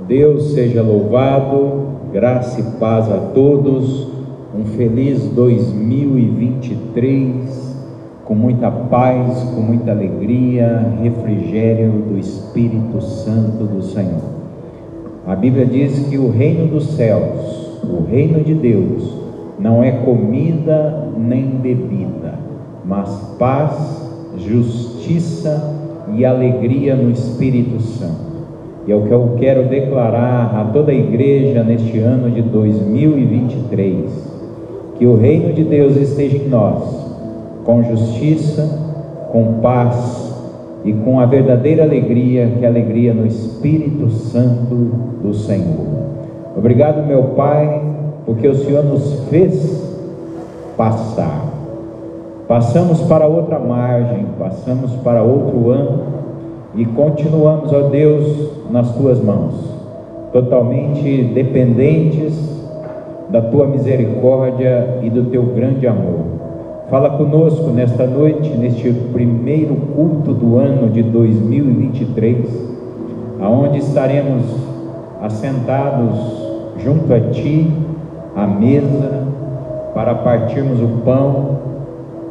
Deus seja louvado, graça e paz a todos, um feliz 2023, com muita paz, com muita alegria, refrigério do Espírito Santo do Senhor. A Bíblia diz que o reino dos céus, o reino de Deus, não é comida nem bebida, mas paz, justiça e alegria no Espírito Santo. E é o que eu quero declarar a toda a igreja neste ano de 2023, que o reino de Deus esteja em nós, com justiça, com paz e com a verdadeira alegria, que é a alegria no Espírito Santo do Senhor. Obrigado, meu Pai, porque o Senhor nos fez passar. Passamos para outra margem, passamos para outro ano e continuamos, ó Deus, nas Tuas mãos, totalmente dependentes da Tua misericórdia e do Teu grande amor. Fala conosco nesta noite, neste primeiro culto do ano de 2023, aonde estaremos assentados junto a Ti, à mesa, para partirmos o pão,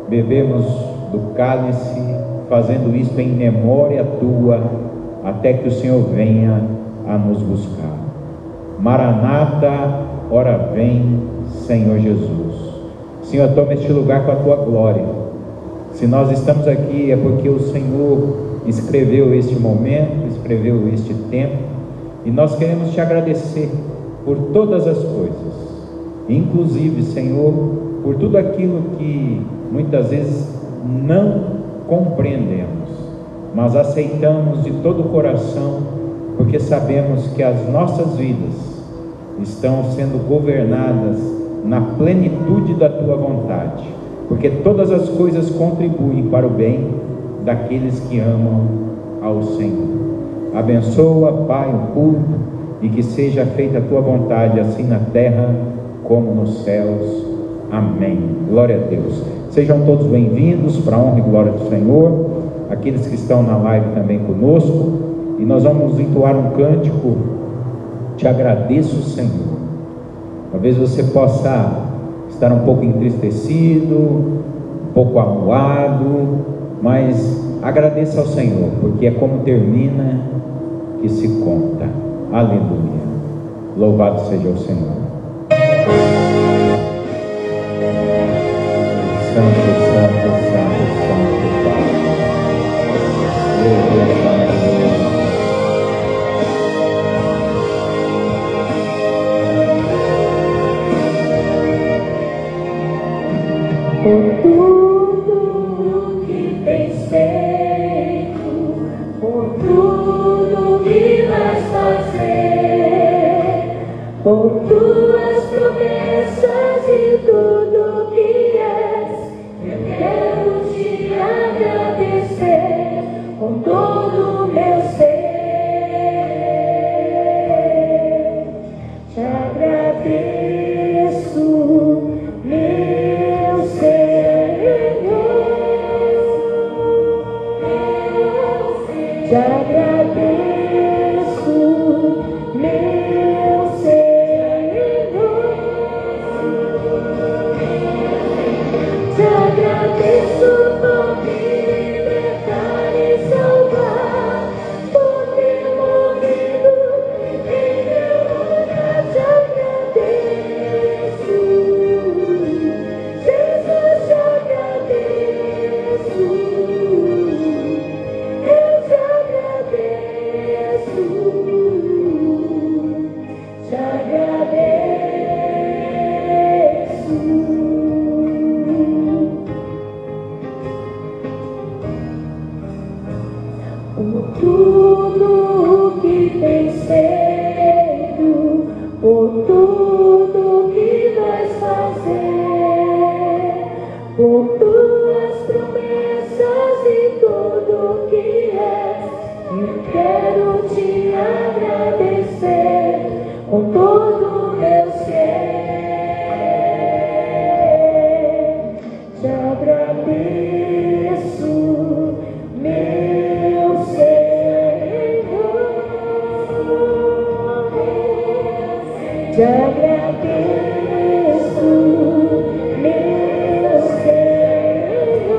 bebemos do cálice, fazendo isto em memória Tua, até que o Senhor venha a nos buscar. Maranata, ora vem, Senhor Jesus. Senhor, toma este lugar com a Tua glória. Se nós estamos aqui é porque o Senhor escreveu este momento, escreveu este tempo, e nós queremos Te agradecer por todas as coisas, inclusive, Senhor, por tudo aquilo que muitas vezes não compreendemos, mas aceitamos de todo o coração, porque sabemos que as nossas vidas estão sendo governadas na plenitude da Tua vontade, porque todas as coisas contribuem para o bem daqueles que amam ao Senhor. Abençoa, Pai, o culto, e que seja feita a Tua vontade, assim na terra como nos céus. Amém. Glória a Deus. Sejam todos bem-vindos para a honra e glória do Senhor, aqueles que estão na live também conosco, e nós vamos entoar um cântico, Te agradeço, Senhor. Talvez você possa estar um pouco entristecido, um pouco amuado, mas agradeça ao Senhor, porque é como termina que se conta. Aleluia. Louvado seja o Senhor. Santo, Santo, Santo, Santo, Pai. Por tudo que tens feito, por tudo que vais fazer, por tuas promessas e tudo que és, eu quero Te agradecer com todo o meu ser. Te agradeço, meu Senhor. Te agradeço, meu Senhor. Te agradeço por me libertar e salvar, por ter morrido em meu lugar. Te agradeço, Jesus, te agradeço, eu te agradeço, te agradeço. Por tudo que tens feito, por tudo que vais fazer, por tuas promessas e tudo que és, eu quero Te agradecer. te agradeço, meu Senhor.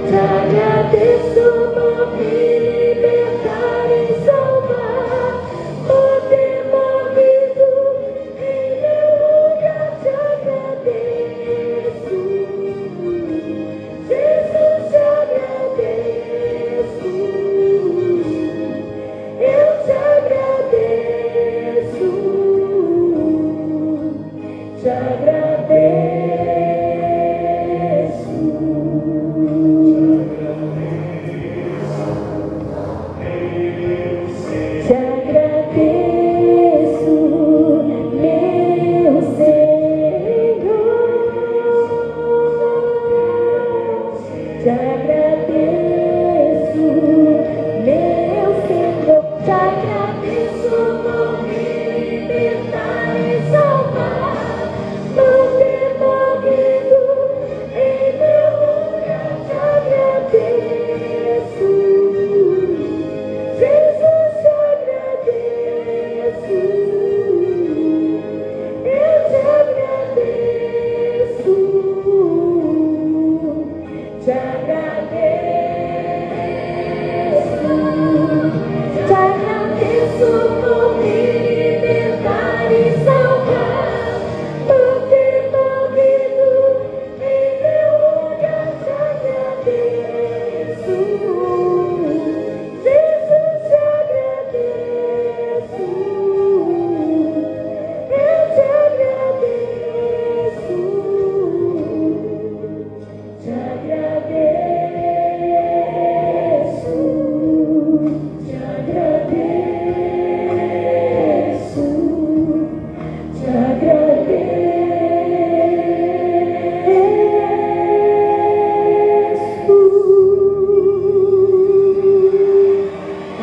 Te agradeço por me libertar e salvar, por ter morrido em meu lugar. Te agradeço, Jesus, te agradeço. Eu te agradeço, te agradeço. Te agradeço, meu Senhor. Te agradeço, meu Senhor. Te agradeço por me libertar e salvar, por ter morrido em meu lugar. Te agradeço, Jesus, te agradeço. Eu te agradeço, te agradeço. Te agradeço por me libertar e salvar, por ter morrido em meu lugar. Te agradeço, Jesus, te agradeço. Eu te agradeço, te agradeço, te agradeço, te agradeço.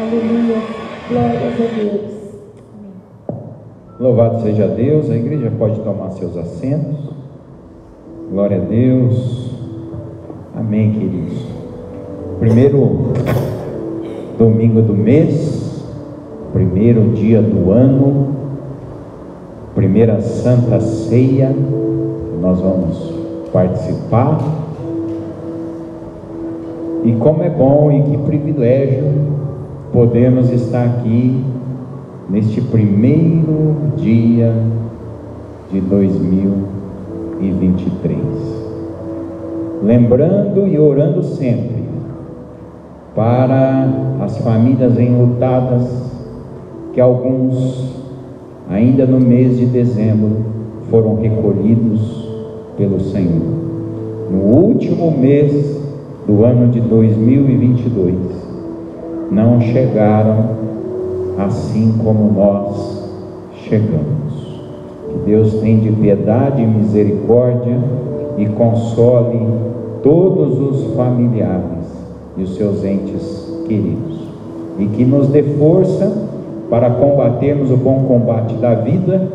Aleluia, glórias a Deus. Louvado seja Deus. A igreja pode tomar seus assentos. Glória a Deus. Amém, queridos. Primeiro domingo do mês, primeiro dia do ano, primeira Santa Ceia que nós vamos participar. E como é bom e que privilégio podemos estar aqui neste primeiro dia de 2023. Lembrando e orando sempre para as famílias enlutadas, que alguns ainda no mês de dezembro foram recolhidos pelo Senhor. No último mês do ano de 2022, não chegaram assim como nós chegamos. Que Deus tenha de piedade e misericórdia e console todos os familiares e os seus entes queridos, e que nos dê força para combatermos o bom combate da vida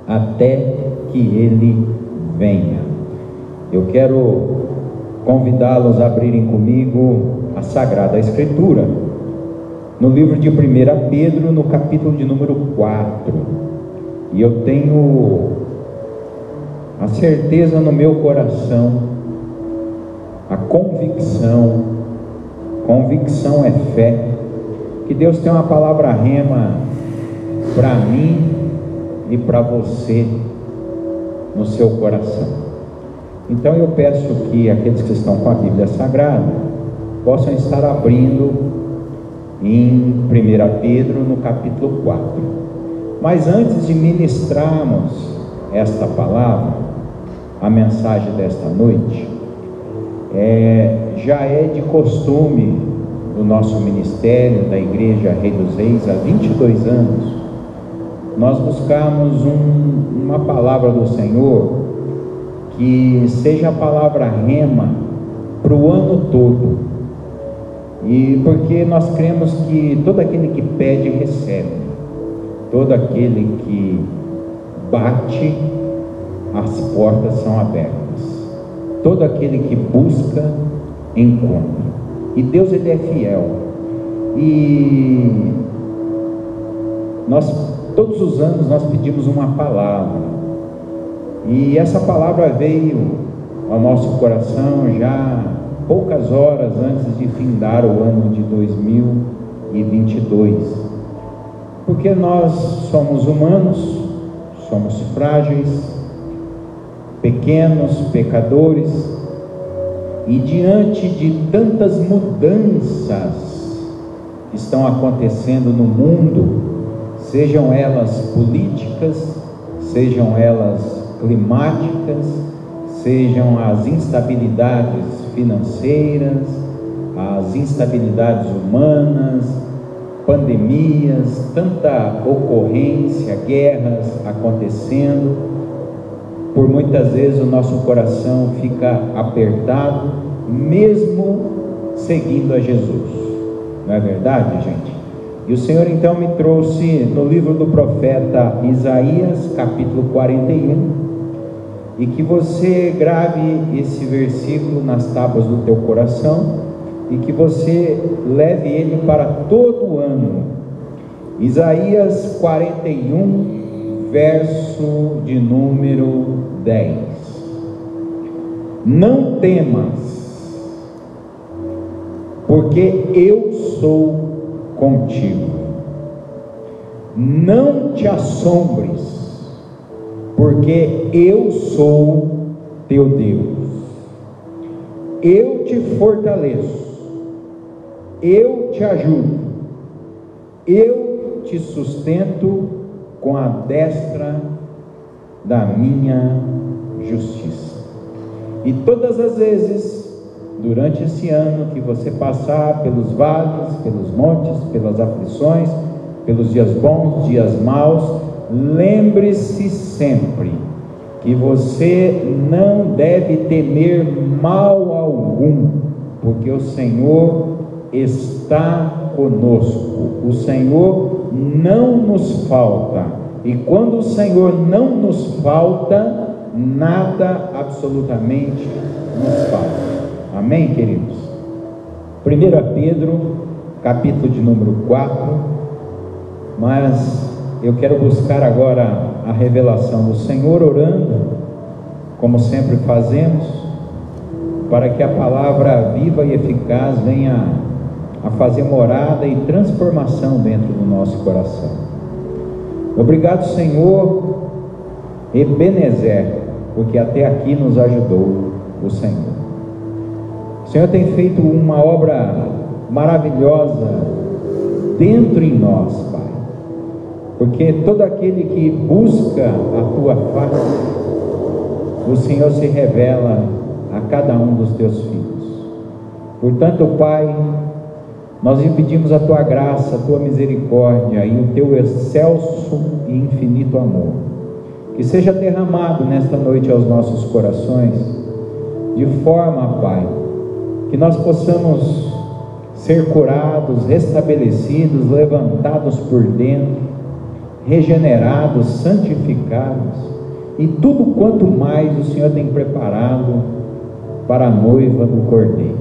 até que Ele venha. Eu quero convidá-los a abrirem comigo a Sagrada Escritura, no livro de 1 Pedro, no capítulo de número 4. E eu tenho a certeza no meu coração, a convicção é fé, que Deus tem uma palavra rema para mim e para você no seu coração. Então eu peço que aqueles que estão com a Bíblia Sagrada possam estar abrindo em 1 Pedro, no capítulo 4. Mas antes de ministrarmos esta palavra, a mensagem desta noite, já é de costume do nosso ministério, da Igreja Rei dos Reis, há 22 anos, nós buscamos uma palavra do Senhor que seja a palavra rema para o ano todo. E porque nós cremos que todo aquele que pede, recebe. Todo aquele que bate, as portas são abertas. Todo aquele que busca, encontra. E Deus, Ele é fiel. E Todos os anos nós pedimos uma palavra, e essa palavra veio ao nosso coração já poucas horas antes de findar o ano de 2022, porque nós somos humanos, somos frágeis, pequenos, pecadores, e diante de tantas mudanças que estão acontecendo no mundo, sejam elas políticas, sejam elas climáticas, sejam as instabilidades financeiras, as instabilidades humanas, pandemias, tanta ocorrência, guerras acontecendo, por muitas vezes o nosso coração fica apertado, mesmo seguindo a Jesus. Não é verdade, gente? E o Senhor então me trouxe no livro do profeta Isaías, capítulo 41, e que você grave esse versículo nas tábuas do teu coração, e que você leve ele para todo o ano. Isaías 41, verso de número 10. Não temas, porque eu sou contigo. Não te assombres, porque eu sou teu Deus. Eu te fortaleço, eu te ajudo, eu te sustento com a destra da minha justiça. E todas as vezes durante esse ano que você passar pelos vales, pelos montes, pelas aflições, pelos dias bons, dias maus, lembre-se sempre que você não deve temer mal algum, porque o Senhor está conosco. O Senhor não nos falta, e quando o Senhor não nos falta, nada absolutamente nos falta. Amém, queridos? 1 Pedro, capítulo de número 4, mas eu quero buscar agora a revelação do Senhor, orando, como sempre fazemos, para que a palavra viva e eficaz venha a fazer morada e transformação dentro do nosso coração. Obrigado, Senhor, Ebenezer, porque até aqui nos ajudou o Senhor. O Senhor tem feito uma obra maravilhosa dentro em nós, Pai, porque todo aquele que busca a Tua face, o Senhor se revela a cada um dos Teus filhos. Portanto, Pai, nós lhe pedimos a Tua graça, a Tua misericórdia e o Teu excelso e infinito amor, que seja derramado nesta noite aos nossos corações, de forma, Pai, que nós possamos ser curados, restabelecidos, levantados por dentro, regenerados, santificados, e tudo quanto mais o Senhor tem preparado para a noiva do Cordeiro,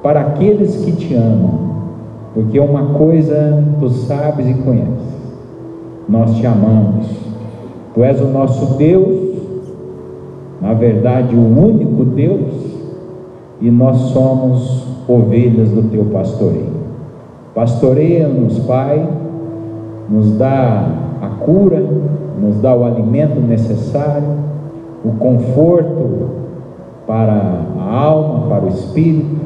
para aqueles que te amam, porque uma coisa tu sabes e conheces: nós te amamos, tu és o nosso Deus, na verdade o único Deus, e nós somos ovelhas do teu pastoreio. Pastoreia-nos, Pai, nos dá a cura, nos dá o alimento necessário, o conforto para a alma, para o espírito,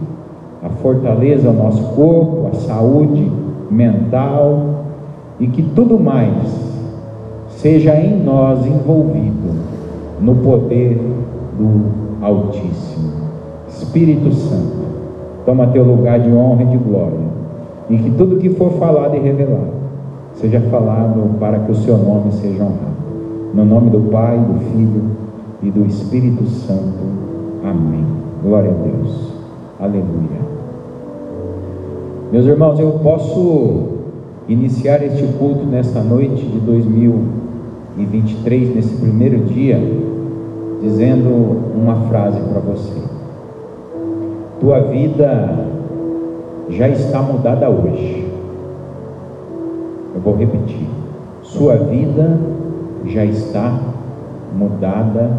a fortaleza ao nosso corpo, a saúde mental, e que tudo mais seja em nós envolvido no poder do Altíssimo. Espírito Santo, toma teu lugar de honra e de glória, e que tudo que for falado e revelado seja falado para que o seu nome seja honrado. No nome do Pai, do Filho e do Espírito Santo. Amém. Glória a Deus. Aleluia. Meus irmãos, eu posso iniciar este culto nesta noite de 2023, nesse primeiro dia, dizendo uma frase para você: tua vida já está mudada hoje. Eu vou repetir: sua vida já está mudada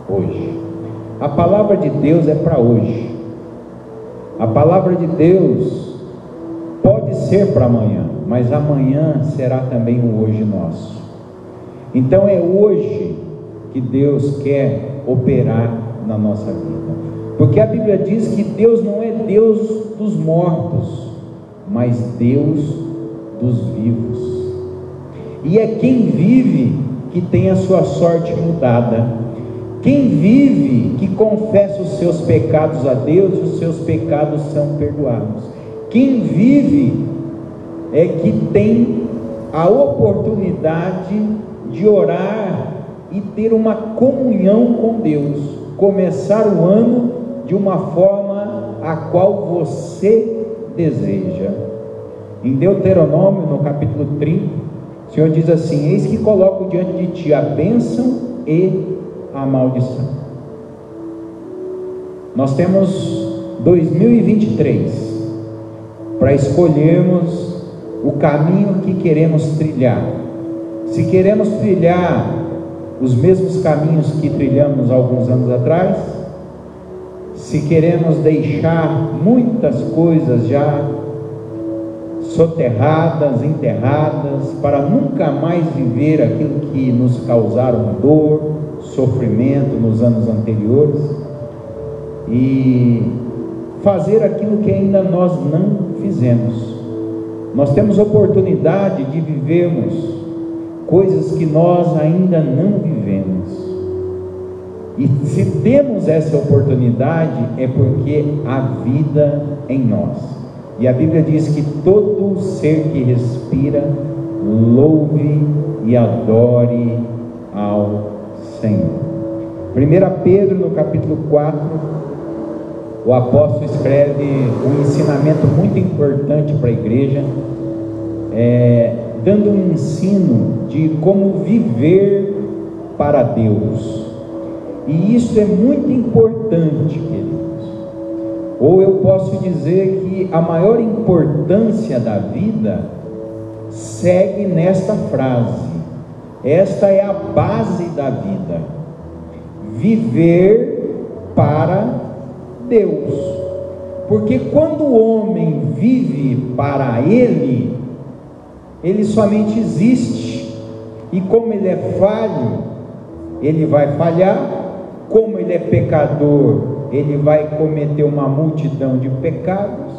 hoje. A palavra de Deus é para hoje. A palavra de Deus pode ser para amanhã, mas amanhã será também o hoje nosso. Então é hoje que Deus quer operar na nossa vida, porque a Bíblia diz que Deus não é Deus dos mortos, mas Deus dos vivos. E é quem vive que tem a sua sorte mudada. Quem vive que confessa os seus pecados a Deus, os seus pecados são perdoados. Quem vive é que tem a oportunidade de orar e ter uma comunhão com Deus, começar o ano de uma forma a qual você deseja. Em Deuteronômio, no capítulo 30, o Senhor diz assim: eis que coloco diante de ti a bênção e a maldição. Nós temos 2023 para escolhermos o caminho que queremos trilhar. Se queremos trilhar os mesmos caminhos que trilhamos alguns anos atrás, se queremos deixar muitas coisas já soterradas, enterradas, para nunca mais viver aquilo que nos causaram dor, sofrimento nos anos anteriores, e fazer aquilo que ainda nós não fizemos. Nós temos oportunidade de vivermos coisas que nós ainda não vivemos, e se temos essa oportunidade é porque há vida em nós. E a Bíblia diz que todo ser que respira louve e adore ao Senhor. 1 Pedro, no capítulo 4, o apóstolo escreve um ensinamento muito importante para a igreja, dando um ensino de como viver para Deus. E isso é muito importante, queridos. Ou eu posso dizer que a maior importância da vida segue nesta frase. Esta é a base da vida: viver para Deus. Porque quando o homem vive para ele somente existe, e como ele é falho, ele vai falhar. Como ele é pecador, ele vai cometer uma multidão de pecados.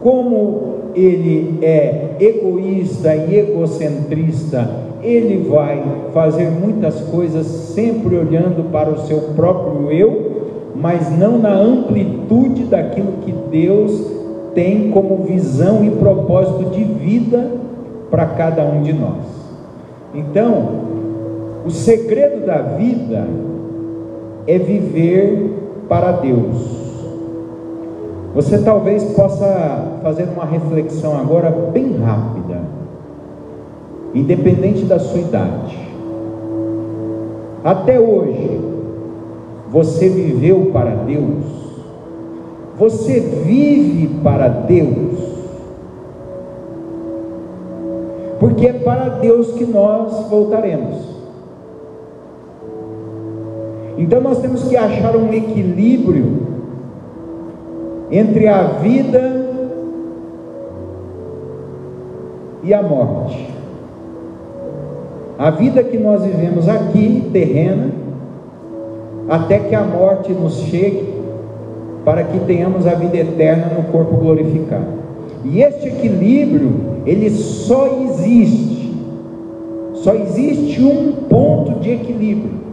Como ele é egoísta e egocentrista, ele vai fazer muitas coisas sempre olhando para o seu próprio eu, mas não na amplitude daquilo que Deus tem como visão e propósito de vida para cada um de nós. Então, o segredo da vida é viver para Deus. Você talvez possa fazer uma reflexão agora bem rápida, independente da sua idade. Até hoje, você viveu para Deus? Você vive para Deus? Porque é para Deus que nós voltaremos. Então nós temos que achar um equilíbrio entre a vida e a morte. A vida que nós vivemos aqui, terrena, até que a morte nos chegue, para que tenhamos a vida eterna no corpo glorificado. E este equilíbrio, ele só existe um ponto de equilíbrio,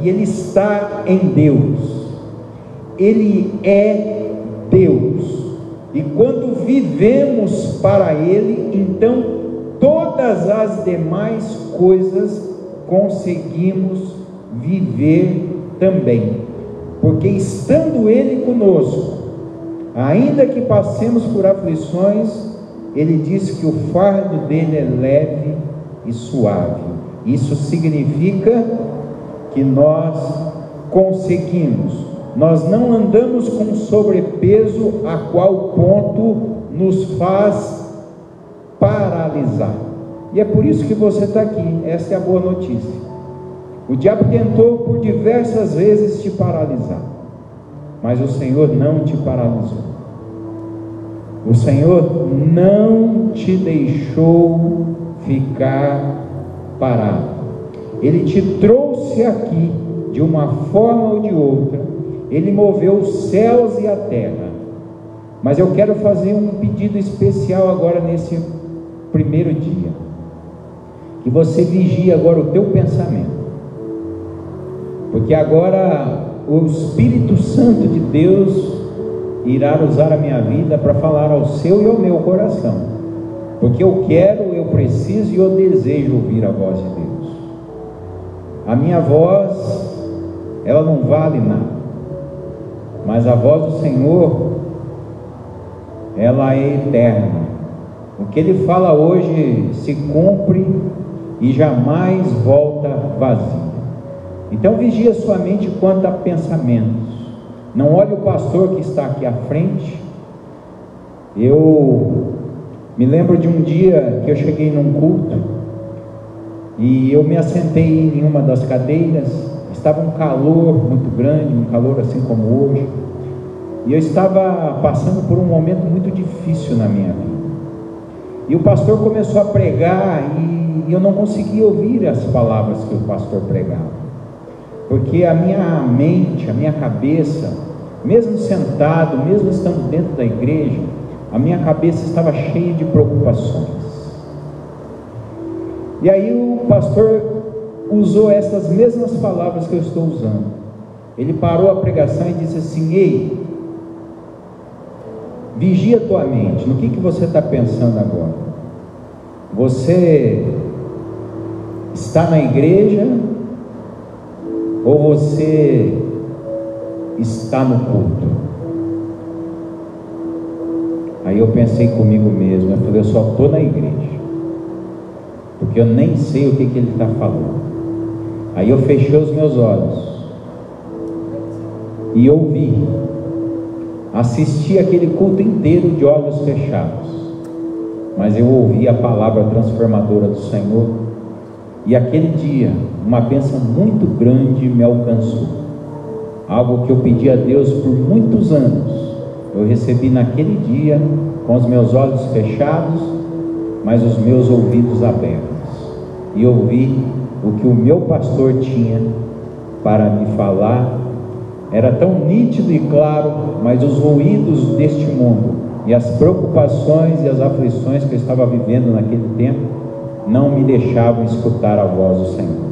e ele está em Deus. Ele é Deus, e quando vivemos para Ele, então todas as demais coisas conseguimos viver também, porque estando Ele conosco, ainda que passemos por aflições, Ele diz que o fardo dele é leve e suave. Isso significa que nós conseguimos, nós não andamos com sobrepeso a qual ponto nos faz paralisar, E é por isso que você está aqui. Essa é a boa notícia. O diabo tentou por diversas vezes te paralisar, mas o Senhor não te paralisou. O Senhor não te deixou ficar parado. Ele te trouxe aqui de uma forma ou de outra. Ele moveu os céus e a terra. Mas eu quero fazer um pedido especial agora nesse primeiro dia. Que você vigie agora o teu pensamento. Porque agora o Espírito Santo de Deus irá usar a minha vida para falar ao seu e ao meu coração. Porque eu quero, eu preciso e eu desejo ouvir a voz de Deus. A minha voz, ela não vale nada. Mas a voz do Senhor, ela é eterna. O que Ele fala hoje se cumpre e jamais volta vazio. Então vigia sua mente quanto a pensamentos. Não olhe o pastor que está aqui à frente. Eu me lembro de um dia que eu cheguei num culto e eu me assentei em uma das cadeiras. Estava um calor muito grande, um calor assim como hoje, e eu estava passando por um momento muito difícil na minha vida. E o pastor começou a pregar e eu não conseguia ouvir as palavras que o pastor pregava, porque a minha mente, a minha cabeça, mesmo sentado, mesmo estando dentro da igreja, a minha cabeça estava cheia de preocupações. E aí o pastor usou essas mesmas palavras que eu estou usando. Ele parou a pregação e disse assim: ei, vigia a tua mente. No que você está pensando agora? Você está na igreja ou você está no culto? Aí eu pensei comigo mesmo, eu falei, eu só estou na igreja, porque eu nem sei o que ele está falando. Aí eu fechei os meus olhos e ouvi, assisti aquele culto inteiro de olhos fechados, mas eu ouvi a palavra transformadora do Senhor, e aquele dia uma bênção muito grande me alcançou. Algo que eu pedi a Deus por muitos anos, eu recebi naquele dia, com os meus olhos fechados, mas os meus ouvidos abertos, e ouvi o que o meu pastor tinha para me falar. Era tão nítido e claro, mas os ruídos deste mundo e as preocupações e as aflições que eu estava vivendo naquele tempo não me deixavam escutar a voz do Senhor.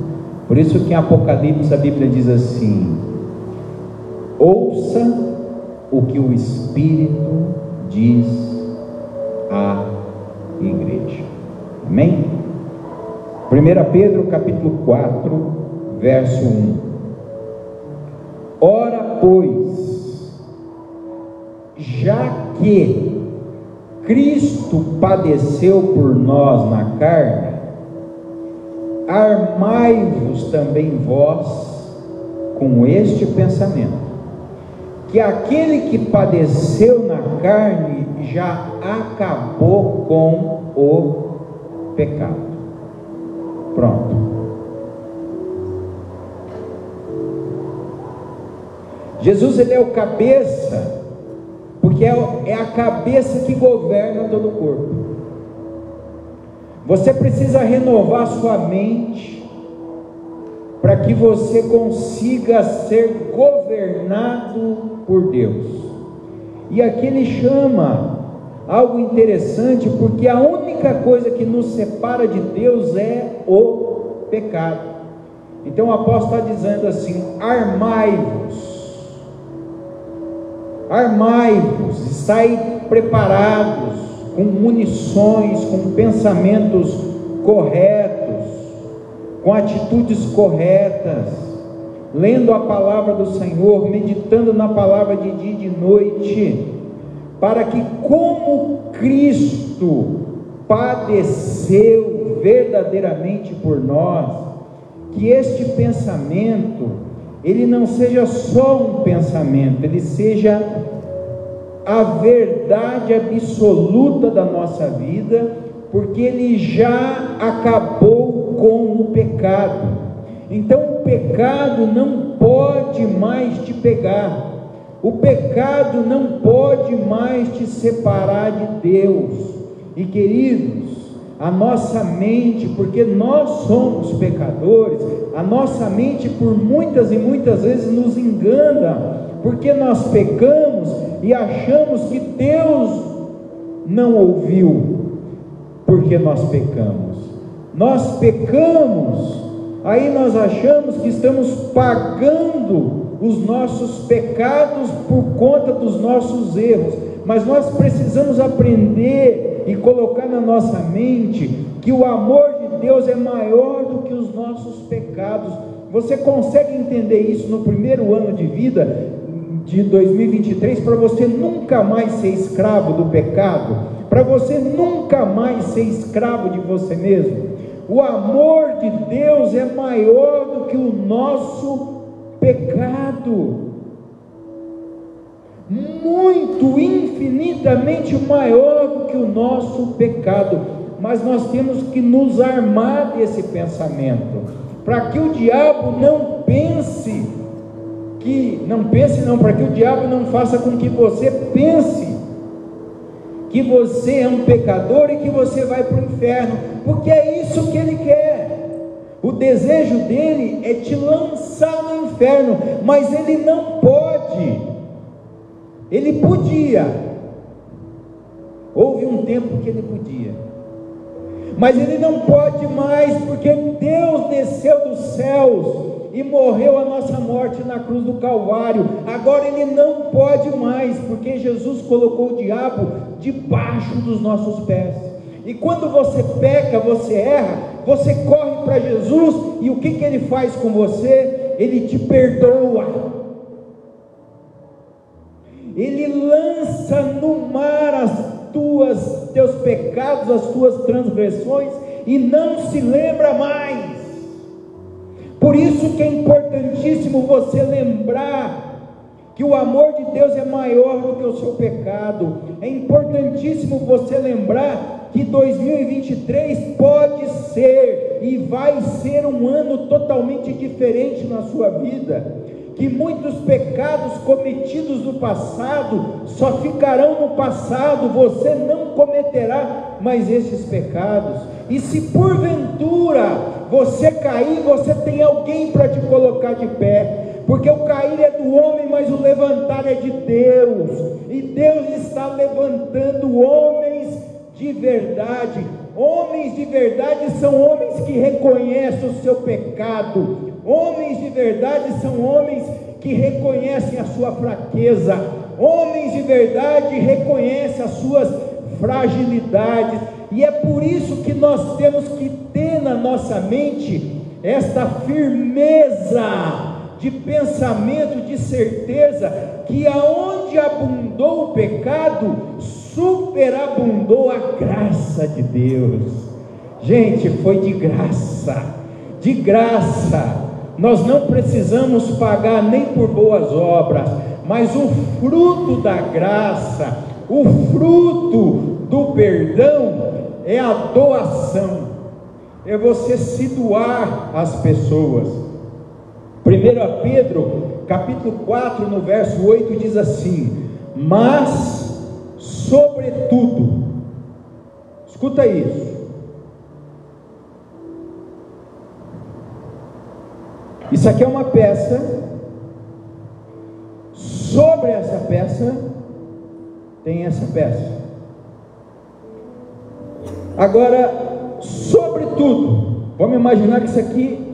Por isso que em Apocalipse a Bíblia diz assim: ouça o que o Espírito diz à igreja. Amém? 1 Pedro capítulo 4, verso 1. Ora, pois, já que Cristo padeceu por nós na carne, armai-vos também vós com este pensamento, que aquele que padeceu na carne já acabou com o pecado. Pronto. Jesus, ele é o cabeça, porque é a cabeça que governa todo o corpo. Você precisa renovar sua mente para que você consiga ser governado por Deus. E aqui ele chama algo interessante, porque a única coisa que nos separa de Deus é o pecado. Então o apóstolo está dizendo assim: armai-vos, estai preparados, com munições, com pensamentos corretos, com atitudes corretas, lendo a palavra do Senhor, meditando na palavra de dia e de noite, para que, como Cristo padeceu verdadeiramente por nós, que este pensamento, ele não seja só um pensamento, ele seja a verdade absoluta da nossa vida, porque Ele já acabou com o pecado. Então o pecado não pode mais te pegar, o pecado não pode mais te separar de Deus. E queridos, a nossa mente, porque nós somos pecadores, a nossa mente por muitas e muitas vezes nos engana, porque nós pecamos e achamos que Deus não ouviu, porque nós pecamos. Nós pecamos, aí nós achamos que estamos pagando os nossos pecados por conta dos nossos erros, mas nós precisamos aprender e colocar na nossa mente que o amor de Deus é maior do que os nossos pecados. Você consegue entender isso no primeiro ano de vida de 2023, para você nunca mais ser escravo do pecado, para você nunca mais ser escravo de você mesmo? O amor de Deus é maior do que o nosso pecado, muito, infinitamente maior do que o nosso pecado. Mas nós temos que nos armar desse pensamento, para que o diabo para que o diabo não faça com que você pense que você é um pecador e que você vai para o inferno, porque é isso que ele quer. O desejo dele é te lançar no inferno, mas ele não pode. Ele podia, houve um tempo que ele podia, mas ele não pode mais, porque Deus desceu dos céus e morreu a nossa morte na cruz do Calvário. Agora ele não pode mais, porque Jesus colocou o diabo debaixo dos nossos pés. E quando você peca, você erra, você corre para Jesus, e o que ele faz com você? Ele te perdoa, ele lança no mar teus pecados, as tuas transgressões, e não se lembra mais. Por isso que é importantíssimo você lembrar que o amor de Deus é maior do que o seu pecado. É importantíssimo você lembrar que 2023 pode ser e vai ser um ano totalmente diferente na sua vida, que muitos pecados cometidos no passado só ficarão no passado, você não cometerá mais esses pecados. E se porventura você cair, você tem alguém para te colocar de pé, porque o cair é do homem, mas o levantar é de Deus, e Deus está levantando homens de verdade. Homens de verdade são homens que reconhecem o seu pecado. Homens de verdade são homens que reconhecem a sua fraqueza. Homens de verdade reconhecem as suas fragilidades. E é por isso que nós temos que ter na nossa mente esta firmeza de pensamento, de certeza, que aonde abundou o pecado, superabundou a graça de Deus. Gente, foi de graça, de graça. Nós não precisamos pagar nem por boas obras, mas o fruto da graça, o fruto do perdão é a doação, é você se doar às pessoas. 1 Pedro capítulo 4 no verso 8 diz assim: mas sobretudo, escuta isso, isso aqui é uma peça, sobre essa peça tem essa peça. Agora, sobretudo, vamos imaginar que isso aqui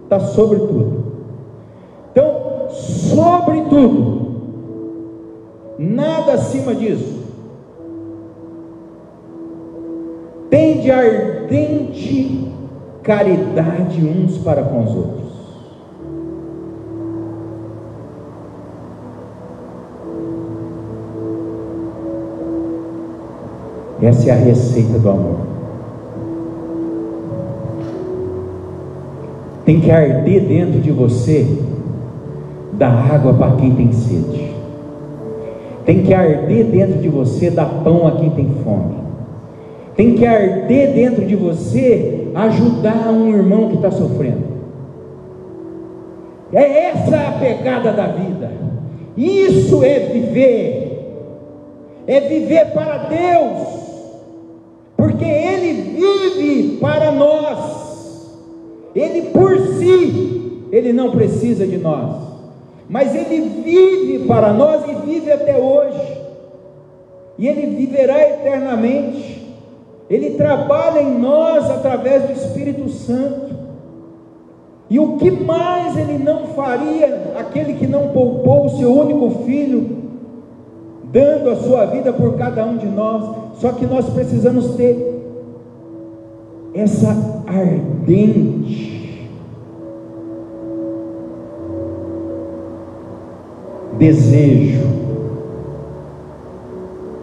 está sobre tudo. Então, sobre tudo, nada acima disso, tende ardente caridade uns para com os outros. Essa é a receita do amor. Tem que arder dentro de você dar água para quem tem sede. Tem que arder dentro de você dar pão a quem tem fome. tem que arder dentro de você ajudar um irmão que está sofrendo. É essa a pegada da vida. Isso é viver para Deus, porque Ele vive para nós. Ele por si, Ele não precisa de nós, mas Ele vive para nós e vive até hoje, e Ele viverá eternamente. Ele trabalha em nós através do Espírito Santo. E o que mais Ele não faria, aquele que não poupou o seu único filho, dando a sua vida por cada um de nós? Só que nós precisamos ter essa ardente desejo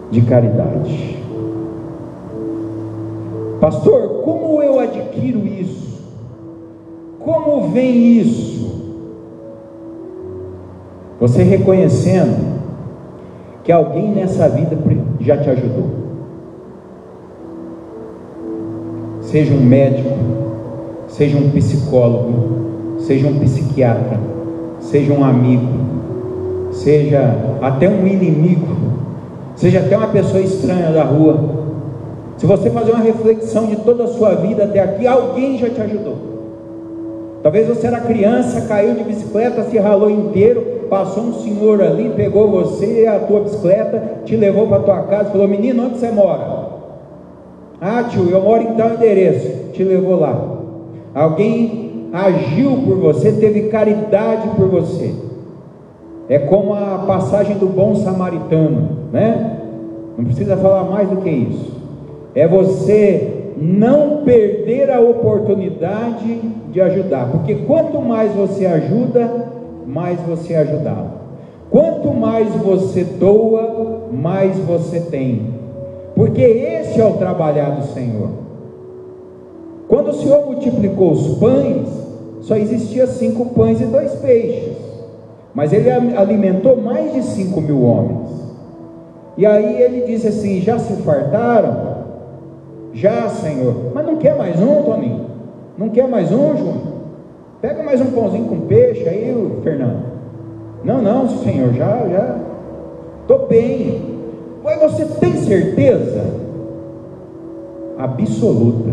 de caridade. Pastor, como eu adquiro isso? Como vem isso? Você reconhecendo que alguém nessa vida já te ajudou. Seja um médico, seja um psicólogo, seja um psiquiatra, seja um amigo, seja até um inimigo, seja até uma pessoa estranha da rua. Se você fazer uma reflexão de toda a sua vida até aqui, alguém já te ajudou. Talvez você era criança, caiu de bicicleta, se ralou inteiro, passou um senhor ali, pegou você, a tua bicicleta, te levou para a tua casa, falou: menino, onde você mora? Ah, tio, eu moro em tal endereço. Te levou lá. Alguém agiu por você, teve caridade por você. É como a passagem do bom samaritano, né? Não precisa falar mais do que isso. É você não perder a oportunidade de ajudar, porque quanto mais você ajuda, mais você é ajudado. Quanto mais você doa, mais você tem, porque esse é o trabalhar do Senhor. Quando o Senhor multiplicou os pães, só existia 5 pães e 2 peixes, mas Ele alimentou mais de 5.000 homens. E aí Ele disse assim: já se fartaram? Já, Senhor. Mas não quer mais um, Toninho? Não quer mais um, Júnior? Pega mais um pãozinho com peixe aí, Fernando. Não, Senhor, já estou bem. Mas você tem certeza? Absoluta.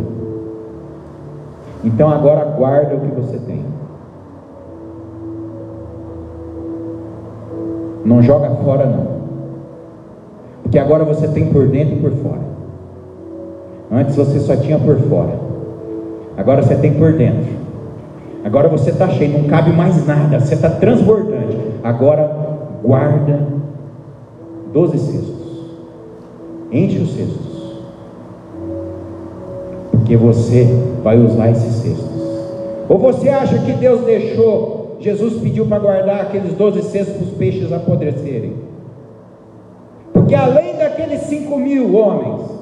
Então agora guarda o que você tem. Não joga fora não, porque agora você tem por dentro e por fora. Antes você só tinha por fora, agora você tem por dentro. Agora você está cheio, não cabe mais nada, você está transbordante. Agora guarda 12 cestos, enche os cestos, porque você vai usar esses cestos. Ou você acha que Deus deixou, Jesus pediu para guardar aqueles 12 cestos para os peixes apodrecerem? Porque além daqueles 5.000 homens,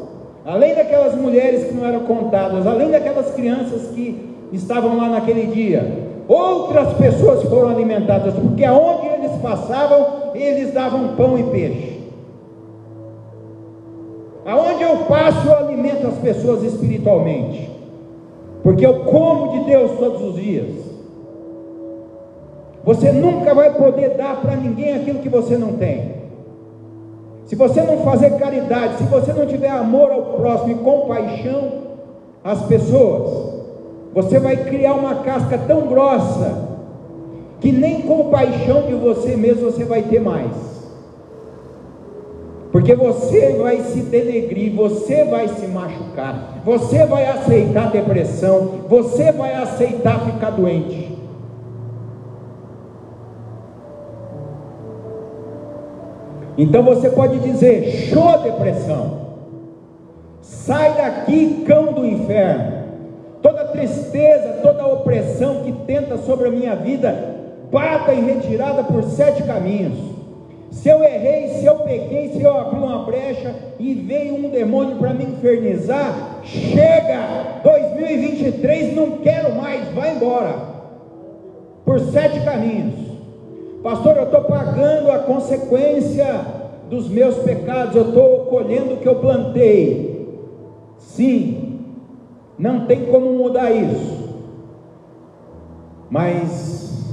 além daquelas mulheres que não eram contadas, além daquelas crianças que estavam lá naquele dia, outras pessoas foram alimentadas, porque aonde eles passavam, eles davam pão e peixe. Aonde eu passo, eu alimento as pessoas espiritualmente, porque eu como de Deus todos os dias. Você nunca vai poder dar para ninguém aquilo que você não tem. Se você não fazer caridade, se você não tiver amor ao próximo e compaixão às pessoas, você vai criar uma casca tão grossa que nem compaixão de você mesmo você vai ter mais, porque você vai se denegrir, você vai se machucar, você vai aceitar depressão, você vai aceitar ficar doente. Então você pode dizer: show depressão, sai daqui, cão do inferno. Toda tristeza, toda opressão que tenta sobre a minha vida, bata em retirada por 7 caminhos. Se eu errei, se eu pequei, se eu abri uma brecha e veio um demônio para me infernizar, chega, 2023, não quero mais, vai embora, por 7 caminhos. Pastor, eu estou pagando a consequência dos meus pecados, eu estou colhendo o que eu plantei. Sim, não tem como mudar isso, mas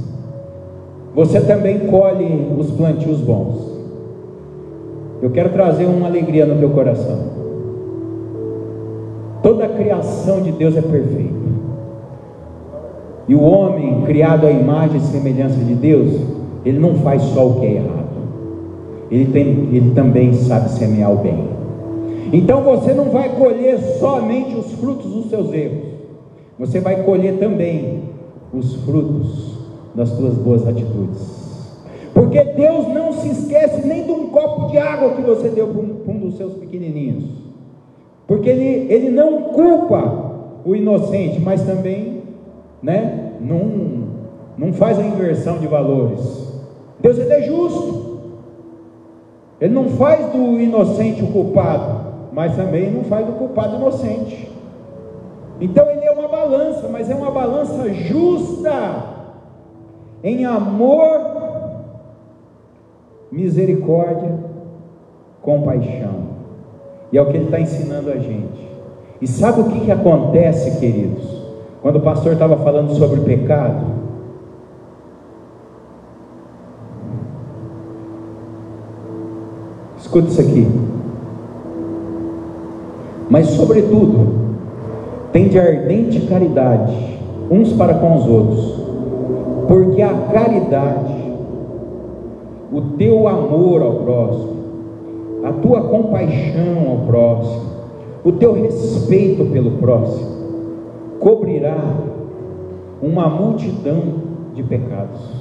você também colhe os plantios bons. Eu quero trazer uma alegria no teu coração. Toda a criação de Deus é perfeita, e o homem criado à imagem e semelhança de Deus, ele não faz só o que é errado, ele também sabe semear o bem. Então você não vai colher somente os frutos dos seus erros, você vai colher também os frutos das tuas boas atitudes, porque Deus não se esquece nem de um copo de água que você deu para um dos seus pequenininhos, porque ele não culpa o inocente, mas também, né, não faz a inversão de valores. Deus, ele é justo, ele não faz do inocente o culpado, mas também não faz do culpado inocente. Então ele é uma balança, mas é uma balança justa, em amor, misericórdia, compaixão, e é o que ele está ensinando a gente. E sabe o que acontece, queridos, quando o pastor estava falando sobre pecado? Escuta isso aqui. Mas sobretudo, tende ardente caridade uns para com os outros, porque a caridade, o teu amor ao próximo, a tua compaixão ao próximo, o teu respeito pelo próximo, cobrirá uma multidão de pecados.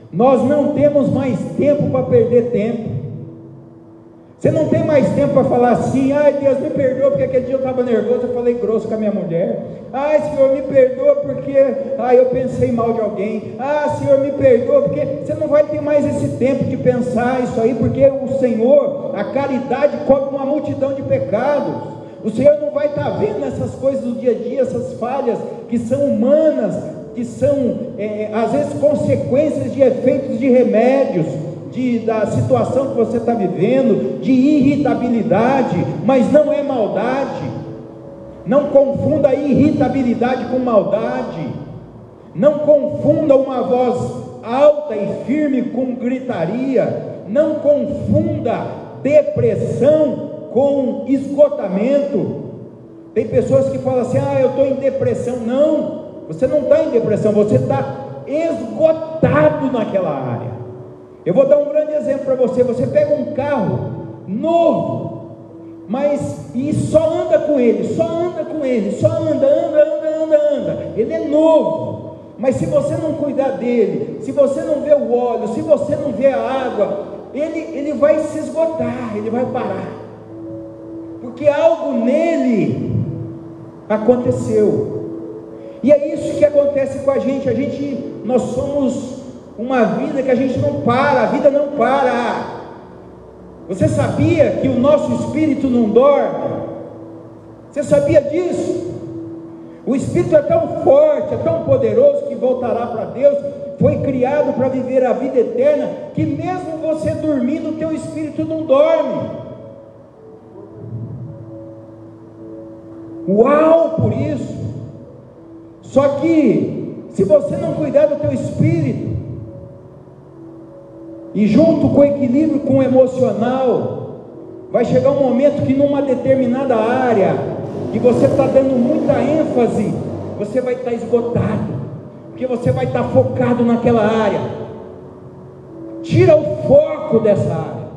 Nós não temos mais tempo para perder tempo. Você não tem mais tempo para falar assim: ai, Deus me perdoa porque aquele dia eu estava nervoso, eu falei grosso com a minha mulher. Ai, Senhor, me perdoa porque eu pensei mal de alguém. Ah, Senhor, me perdoa, porque você não vai ter mais esse tempo de pensar isso aí, porque o Senhor, a caridade, cobre uma multidão de pecados. O Senhor não vai estar vendo essas coisas do dia a dia, essas falhas que são humanas, que são às vezes consequências de efeitos de remédios, da situação que você está vivendo, de irritabilidade, mas não é maldade. Não confunda irritabilidade com maldade. Não confunda uma voz alta e firme com gritaria. Não confunda depressão com esgotamento. Tem pessoas que falam assim: eu estou em depressão. Não, você não está em depressão, você está esgotado naquela área. Eu vou dar um grande exemplo para você. Você pega um carro novo, e só anda com ele, só anda. Ele é novo, mas se você não cuidar dele, se você não vê o óleo, se você não vê a água, ele vai se esgotar, ele vai parar, porque algo nele aconteceu. E é isso que acontece com a gente. Nós somos uma vida que a gente não para, a vida não para. Você sabia que o nosso espírito não dorme? Você sabia disso? O espírito é tão forte, é tão poderoso, que voltará para Deus, foi criado para viver a vida eterna, que mesmo você dormindo, o teu espírito não dorme. Uau, por isso. Só que se você não cuidar do teu espírito, e junto com o equilíbrio com o emocional, vai chegar um momento que numa determinada área, que você está dando muita ênfase, você vai estar esgotado, porque você vai estar focado naquela área. Tira o foco dessa área,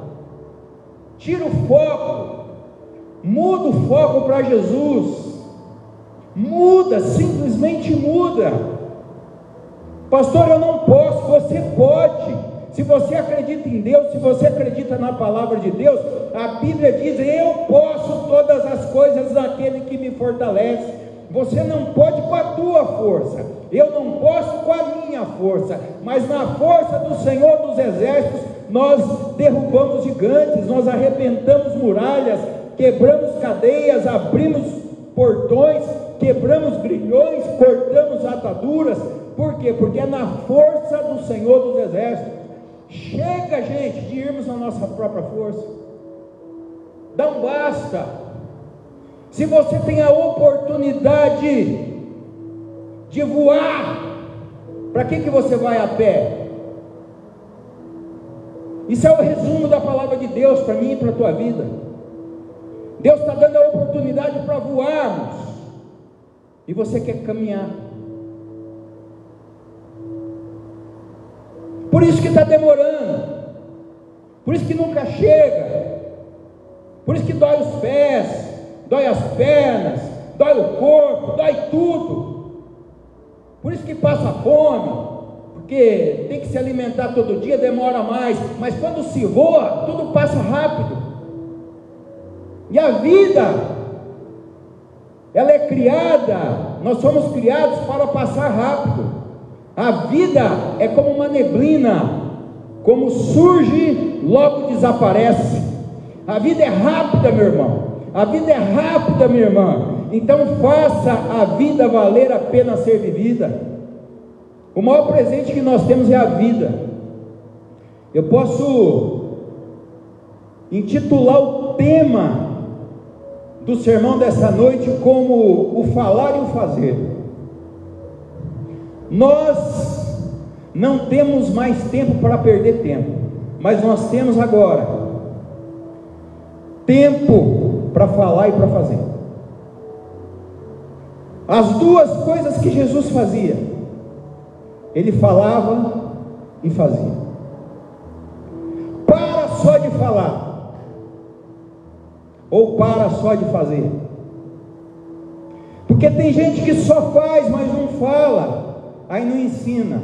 tira o foco, muda o foco para Jesus, muda, simplesmente muda. Pastor, eu não posso. Você pode. Se você acredita em Deus, se você acredita na palavra de Deus, a Bíblia diz: eu posso todas as coisas naquele que me fortalece. Você não pode com a tua força, eu não posso com a minha força, mas na força do Senhor dos Exércitos, nós derrubamos gigantes, nós arrebentamos muralhas, quebramos cadeias, abrimos portões, quebramos grilhões, cortamos ataduras. Por quê? Porque é na força do Senhor dos Exércitos. Chega, gente, de irmos na nossa própria força. Dá um basta. Se você tem a oportunidade de voar, para que você vai a pé? Isso é o resumo da palavra de Deus para mim e para a tua vida. Deus está dando a oportunidade para voarmos, e você quer caminhar. Por isso que está demorando, por isso que nunca chega, por isso que dói os pés, dói as pernas, dói o corpo, dói tudo. Por isso que passa fome, porque tem que se alimentar todo dia, demora mais. Mas quando se voa, tudo passa rápido. E a vida, ela é criada, nós somos criados para passar rápido. A vida é como uma neblina, como surge, logo desaparece. A vida é rápida, meu irmão. A vida é rápida, minha irmã. Então faça a vida valer a pena ser vivida. O maior presente que nós temos é a vida. Eu posso intitular o tema do sermão dessa noite como o falar e o fazer. Nós não temos mais tempo para perder tempo, mas nós temos agora tempo para falar e para fazer. As duas coisas que Jesus fazia, ele falava e fazia. Para só de falar, ou para só de fazer. Porque tem gente que só faz, mas não fala, aí não ensina.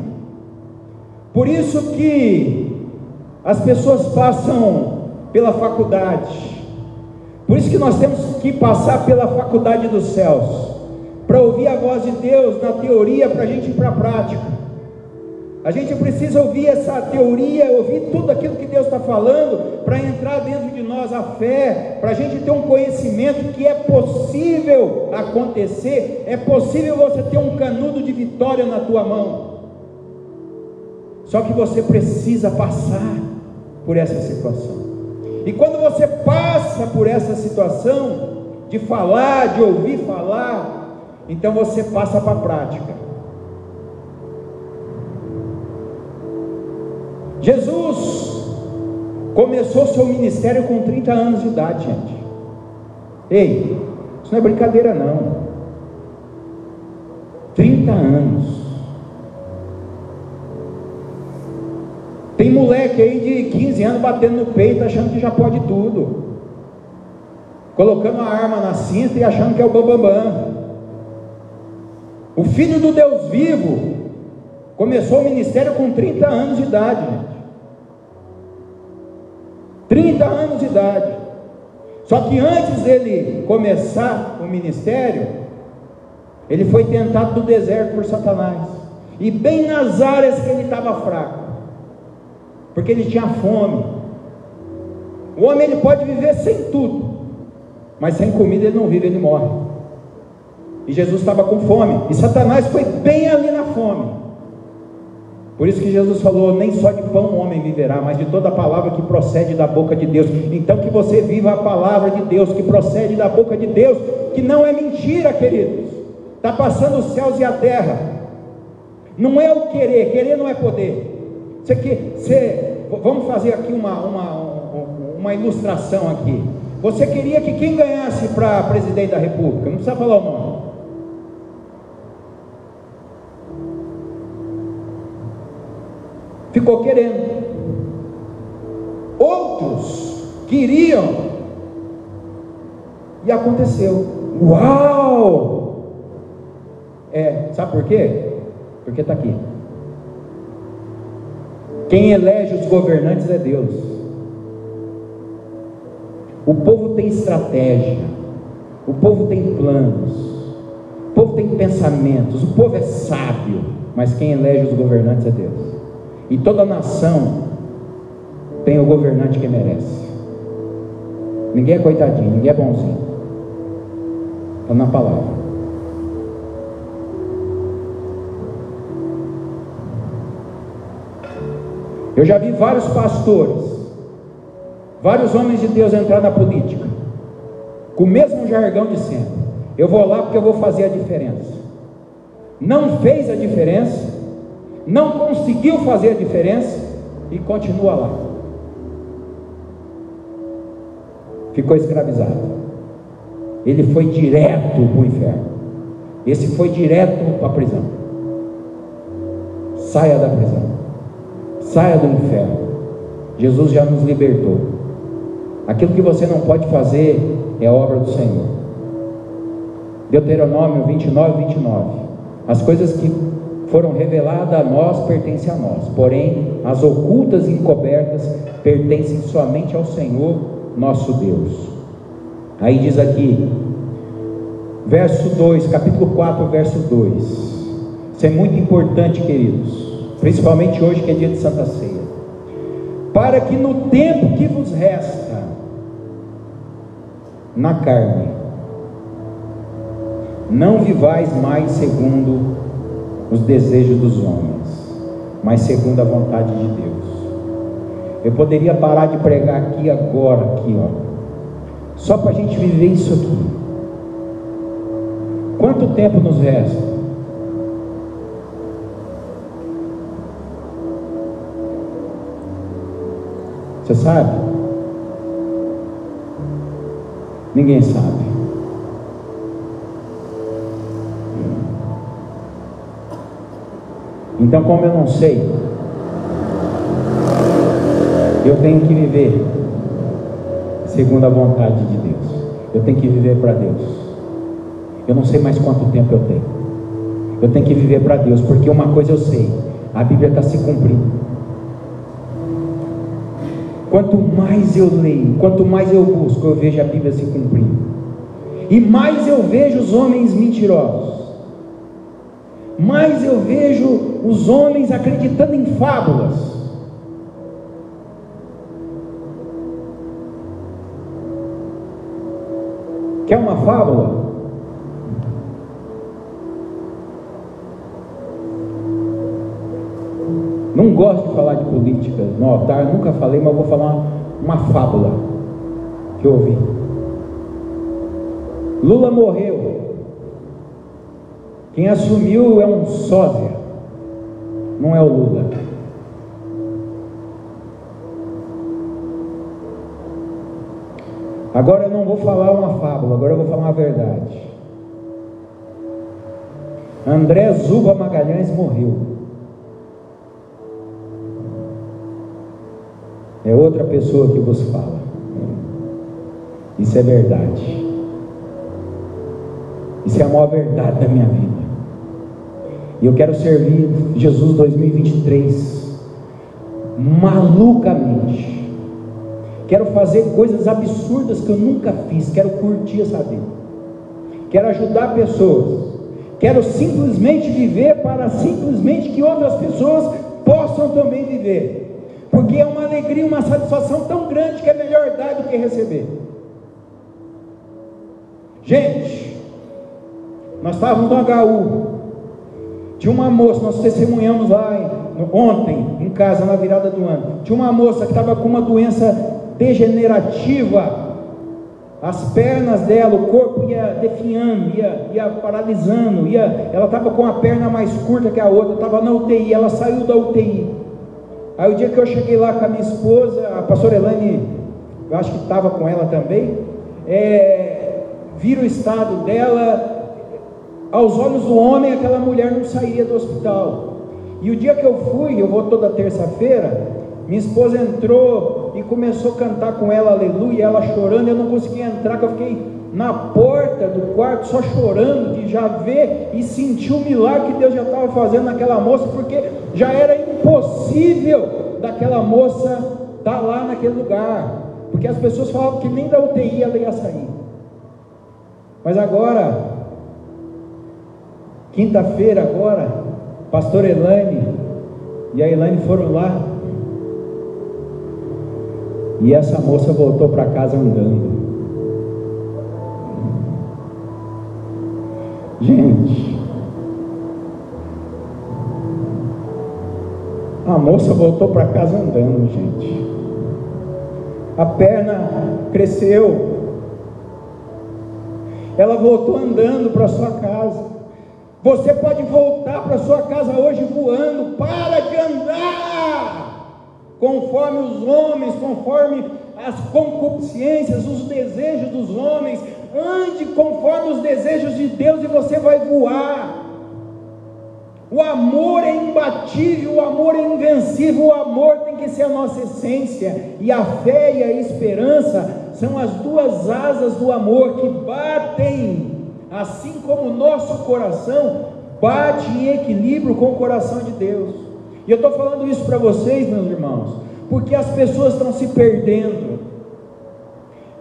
Por isso que as pessoas passam pela faculdade. Por isso que nós temos que passar pela faculdade dos céus, para ouvir a voz de Deus na teoria, para a gente ir para a prática. A gente precisa ouvir essa teoria, ouvir tudo aquilo que Deus está falando, para entrar dentro de nós a fé, para a gente ter um conhecimento que é possível acontecer, é possível você ter um canudo de vitória na tua mão. Só que você precisa passar por essa situação. E quando você passa por essa situação, de falar, de ouvir falar, então você passa para a prática. Jesus começou seu ministério com 30 anos de idade, gente. Ei, isso não é brincadeira não. 30 anos. Tem moleque aí de 15 anos batendo no peito, achando que já pode tudo, colocando a arma na cinta e achando que é o bambambam. O filho do Deus vivo começou o ministério com 30 anos de idade, gente. 30 anos de idade. Só que antes dele começar o ministério, ele foi tentado no deserto por Satanás, e bem nas áreas que ele estava fraco, porque ele tinha fome. O homem, ele pode viver sem tudo, mas sem comida ele não vive, ele morre. E Jesus estava com fome, e Satanás foi bem ali na fome. Por isso que Jesus falou: nem só de pão o homem viverá, mas de toda a palavra que procede da boca de Deus. Então que você viva a palavra de Deus, que procede da boca de Deus, que não é mentira, queridos. Está passando os céus e a terra. Não é o querer, querer não é poder. Vamos fazer aqui uma ilustração aqui. Você queria que quem ganhasse para presidente da república? Não precisa falar o nome. Ficou querendo. Outros queriam, e aconteceu. Uau! Sabe por quê? Porque está aqui. Quem elege os governantes é Deus. O povo tem estratégia, o povo tem planos, o povo tem pensamentos, o povo é sábio, mas quem elege os governantes é Deus. E toda nação tem o governante que merece. Ninguém é coitadinho, ninguém é bonzinho. Está na palavra. Eu já vi vários pastores, vários homens de Deus entrar na política com o mesmo jargão de sempre: eu vou lá porque eu vou fazer a diferença. Não fez a diferença, não conseguiu fazer a diferença e continua lá. Ficou escravizado. Ele foi direto para o inferno. Esse foi direto para a prisão. Saia da prisão, saia do inferno. Jesus já nos libertou. Aquilo que você não pode fazer é obra do Senhor. Deuteronômio 29:29. As coisas que foram reveladas a nós pertencem a nós, porém as ocultas e encobertas pertencem somente ao Senhor nosso Deus. Aí diz aqui, verso 2, capítulo 4, verso 2. Isso é muito importante, queridos, principalmente hoje que é dia de Santa Ceia. Para que no tempo que vos resta na carne, não vivais mais segundo os desejos dos homens, mas segundo a vontade de Deus. Eu poderia parar de pregar aqui agora, aqui, ó, só para a gente viver isso aqui. Quanto tempo nos resta? Você sabe? Ninguém sabe. Então, como eu não sei, eu tenho que viver segundo a vontade de Deus. Eu tenho que viver para Deus. Eu não sei mais quanto tempo eu tenho. Eu tenho que viver para Deus, porque uma coisa eu sei: a Bíblia está se cumprindo. Quanto mais eu leio, quanto mais eu busco, eu vejo a Bíblia se cumprindo. E mais eu vejo os homens mentirosos. Mais eu vejo os homens acreditando em fábulas. Quer uma fábula? Não gosto de falar de política no altar, nunca falei, mas vou falar uma fábula que eu ouvi. Lula morreu. Quem assumiu é um sósia, não é o Lula. Agora eu não vou falar uma fábula, agora eu vou falar uma verdade. André Zuba Magalhães morreu. É outra pessoa que vos fala. Isso é verdade. Isso é a maior verdade da minha vida. E eu quero servir Jesus 2023 malucamente. Quero fazer coisas absurdas que eu nunca fiz. Quero curtir essa vida. Quero ajudar pessoas. Quero simplesmente viver para simplesmente que outras pessoas possam também viver. Porque é uma alegria, uma satisfação tão grande que é melhor dar do que receber. Gente, nós estávamos no HU. Tinha uma moça, nós testemunhamos lá ontem, em casa, na virada do ano. Tinha uma moça que estava com uma doença degenerativa. As pernas dela, o corpo ia definhando, ia paralisando, ela estava com a perna mais curta que a outra, estava na UTI, ela saiu da UTI. Aí o dia que eu cheguei lá com a minha esposa, a pastora Elaine, eu acho que estava com ela também, viram o estado dela. Aos olhos do homem, aquela mulher não sairia do hospital. E o dia que eu fui, eu vou toda terça-feira, minha esposa entrou e começou a cantar com ela, aleluia, ela chorando. Eu não conseguia entrar, que eu fiquei na porta do quarto só chorando, de já ver e sentir o milagre que Deus já estava fazendo naquela moça, porque já era impossível daquela moça estar lá naquele lugar, porque as pessoas falavam que nem da UTI ela ia sair. Mas agora, quinta-feira agora, pastor Elaine e a Elaine foram lá, e essa moça voltou para casa andando. Gente, A moça voltou para casa andando, gente. A perna cresceu. Ela voltou andando para sua casa. Você pode voltar para sua casa hoje voando. Para de andar conforme os homens, conforme as concupiscências, os desejos dos homens. Ande conforme os desejos de Deus e você vai voar. O amor é imbatível, o amor é invencível, o amor tem que ser a nossa essência, e a fé e a esperança são as duas asas do amor que batem, assim como o nosso coração bate em equilíbrio com o coração de Deus. E eu estou falando isso para vocês, meus irmãos, porque as pessoas estão se perdendo,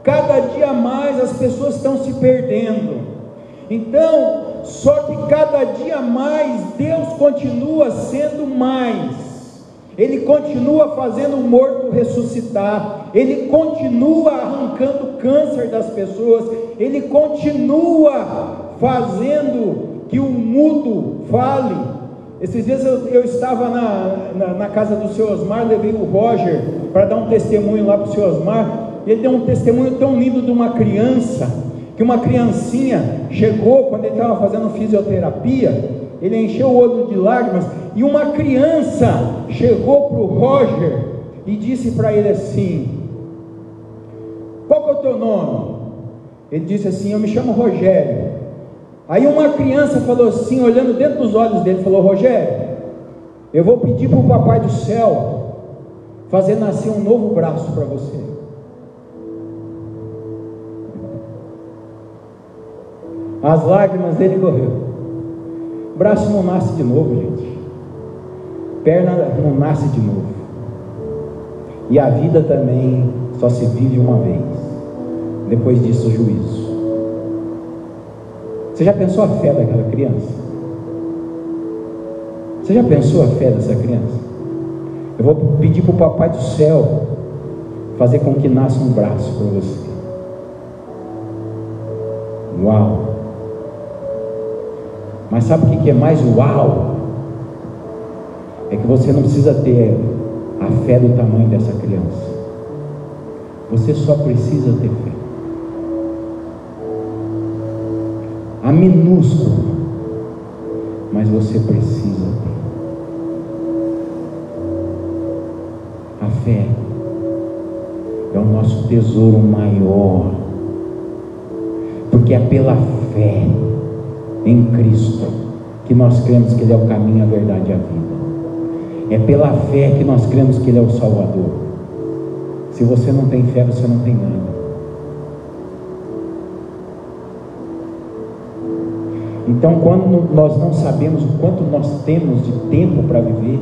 cada dia mais as pessoas estão se perdendo. Então, só que cada dia mais Deus continua sendo mais, Ele continua fazendo o morto ressuscitar, Ele continua arrancando câncer das pessoas, Ele continua fazendo que o mudo fale. Esses dias eu estava na casa do seu Osmar, levei o Roger para dar um testemunho lá para o seu Osmar, e ele deu um testemunho tão lindo de uma criança, que uma criancinha chegou, quando ele estava fazendo fisioterapia, ele encheu o olho de lágrimas, e uma criança chegou para o Roger e disse para ele assim: qual que é o teu nome? Ele disse assim: eu me chamo Rogério. Aí uma criança falou assim, olhando dentro dos olhos dele, falou: Rogério, eu vou pedir para o Papai do Céu fazer nascer um novo braço para você. As lágrimas dele correu. O braço não nasce de novo, gente. Perna não nasce de novo. E a vida também só se vive uma vez. Depois disso, o juízo. Você já pensou a fé daquela criança? Você já pensou a fé dessa criança? Eu vou pedir para o Papai do Céu fazer com que nasça um braço para você. Uau! Mas sabe o que é mais uau? É que você não precisa ter a fé do tamanho dessa criança. Você só precisa ter fé. A minúscula, mas você precisa ter. A fé é o nosso tesouro maior, porque é pela fé em Cristo que nós cremos que Ele é o caminho, a verdade e a vida. É pela fé que nós cremos que Ele é o Salvador. Se você não tem fé, você não tem nada. Então, quando nós não sabemos o quanto nós temos de tempo para viver,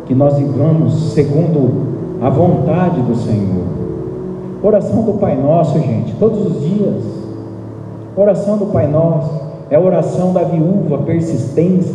que nós vivamos segundo a vontade do Senhor. Oração do Pai Nosso, gente, todos os dias. Oração do Pai Nosso é a oração da viúva persistente.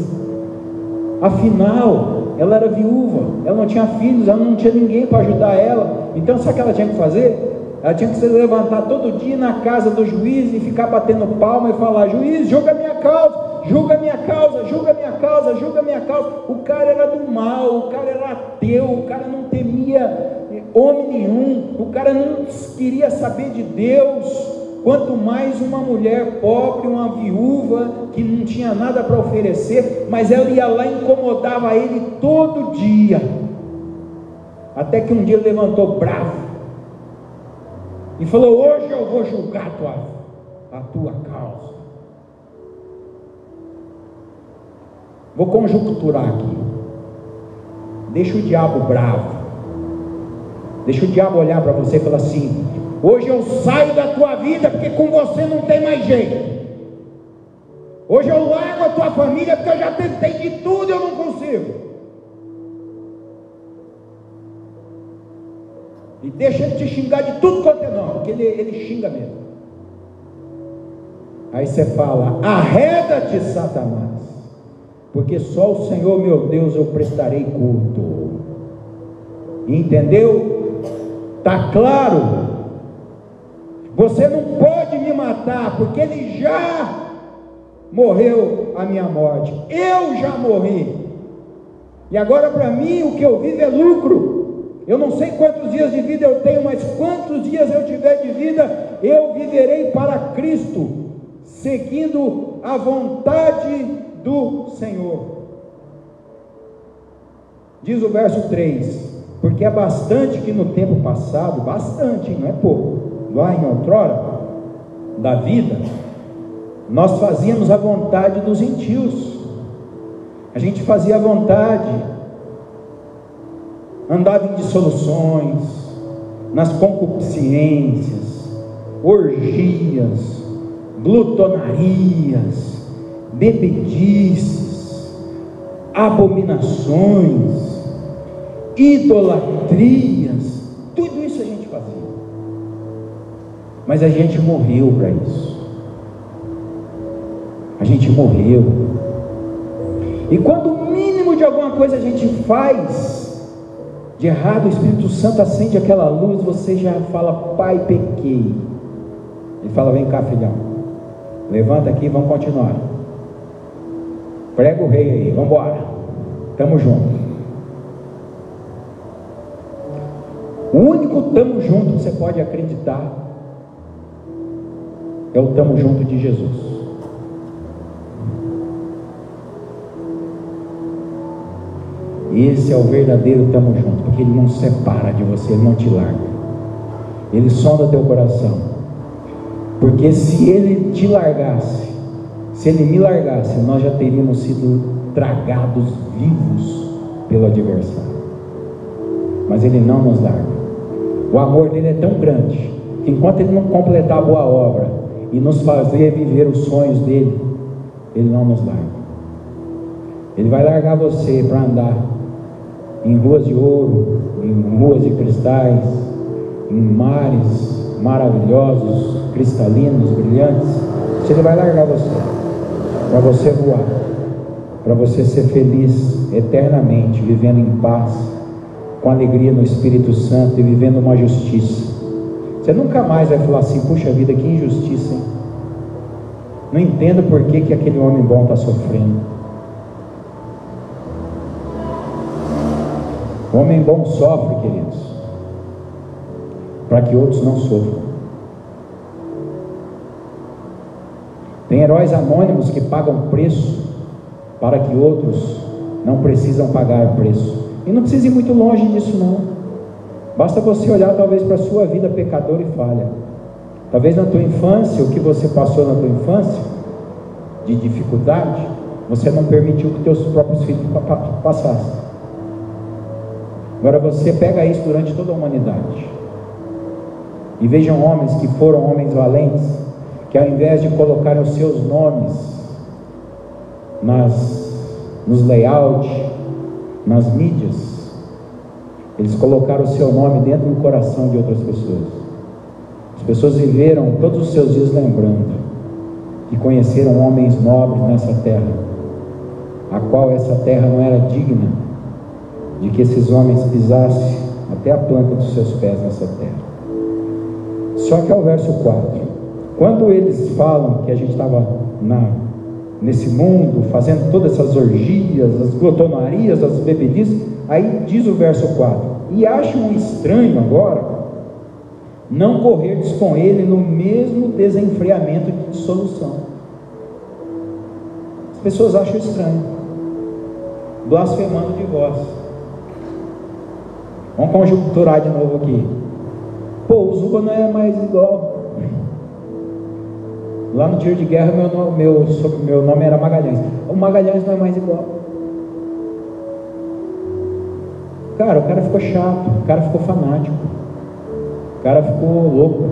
Afinal, ela era viúva, ela não tinha filhos, ela não tinha ninguém para ajudar ela. Então, sabe o que ela tinha que fazer? Ela tinha que se levantar todo dia na casa do juiz e ficar batendo palma e falar: juiz, julga minha causa, julga minha causa, julga minha causa, julga minha causa. O cara era do mal, o cara era ateu, o cara não temia homem nenhum, o cara não queria saber de Deus. Quanto mais uma mulher pobre, uma viúva que não tinha nada para oferecer, mas ela ia lá e incomodava ele todo dia, até que um dia ele levantou bravo e falou: hoje eu vou julgar a tua causa. Vou conjunturar aqui. Deixa o diabo bravo, deixa o diabo olhar para você e falar assim: hoje eu saio da tua vida porque com você não tem mais jeito. Hoje eu largo a tua família porque eu já tentei de tudo e eu não consigo. E deixa ele te xingar de tudo quanto é nome, porque ele xinga mesmo. Aí você fala: arreda-te, Satanás, porque só o Senhor meu Deus eu prestarei culto. Entendeu? Está claro? Você não pode me matar, porque Ele já morreu a minha morte. Eu já morri. E agora para mim o que eu vivo é lucro. Eu não sei quantos dias de vida eu tenho, mas quantos dias eu tiver de vida, eu viverei para Cristo, seguindo a vontade do Senhor. Diz o verso 3: porque é bastante que no tempo passado, bastante, não é pouco, lá em outrora da vida, nós fazíamos a vontade dos gentios. A gente fazia a vontade, andava em dissoluções, nas concupiscências, orgias, glutonarias, bebedices, abominações, idolatrias, tudo isso a gente fazia. Mas a gente morreu para isso. A gente morreu. E quando o mínimo de alguma coisa a gente faz de errado, o Espírito Santo acende aquela luz, você já fala: pai, pequei. Ele fala: vem cá, filhão, levanta aqui, vamos continuar. Prega o rei aí, vamos embora, tamo junto. O único tamo junto que você pode acreditar é o tamo junto de Jesus. Esse é o verdadeiro tamo junto, porque Ele não separa de você, Ele não te larga, Ele sonda teu coração. Porque se Ele te largasse, se Ele me largasse, nós já teríamos sido tragados vivos pelo adversário. Mas Ele não nos larga. O amor dele é tão grande que enquanto Ele não completar a boa obra e nos fazer viver os sonhos dele, Ele não nos larga. Ele vai largar você para andar em ruas de ouro, em ruas de cristais, em mares maravilhosos, cristalinos, brilhantes. Ele vai largar você para você voar, para você ser feliz eternamente, vivendo em paz, com alegria no Espírito Santo e vivendo uma justiça. Você nunca mais vai falar assim: puxa vida, que injustiça, hein? Não entendo por que aquele homem bom está sofrendo. O homem bom sofre, queridos, para que outros não sofram. Tem heróis anônimos que pagam preço para que outros não precisam pagar preço. E não precisa ir muito longe disso não. Basta você olhar talvez para a sua vida pecadora e falha. Talvez na tua infância, o que você passou na tua infância de dificuldade, você não permitiu que teus próprios filhos passassem. Agora você pega isso durante toda a humanidade e vejam homens que foram homens valentes, que ao invés de colocarem os seus nomes nos layouts, nas mídias, eles colocaram o seu nome dentro do coração de outras pessoas. As pessoas viveram todos os seus dias lembrando que conheceram homens nobres nessa terra, a qual essa terra não era digna de que esses homens pisassem até a planta dos seus pés nessa terra. Só que ao verso 4, quando eles falam que a gente estava nesse mundo, fazendo todas essas orgias, as glutonarias, as bebedices, aí diz o verso 4, e acham estranho agora não correres com ele no mesmo desenfreamento de dissolução. As pessoas acham estranho, blasfemando de vós. Vamos conjunturar de novo aqui. Pô, o Zuba não é mais igual. Lá no tiro de guerra meu nome era Magalhães. O Magalhães não é mais igual. Cara, o cara ficou chato, o cara ficou fanático, o cara ficou louco,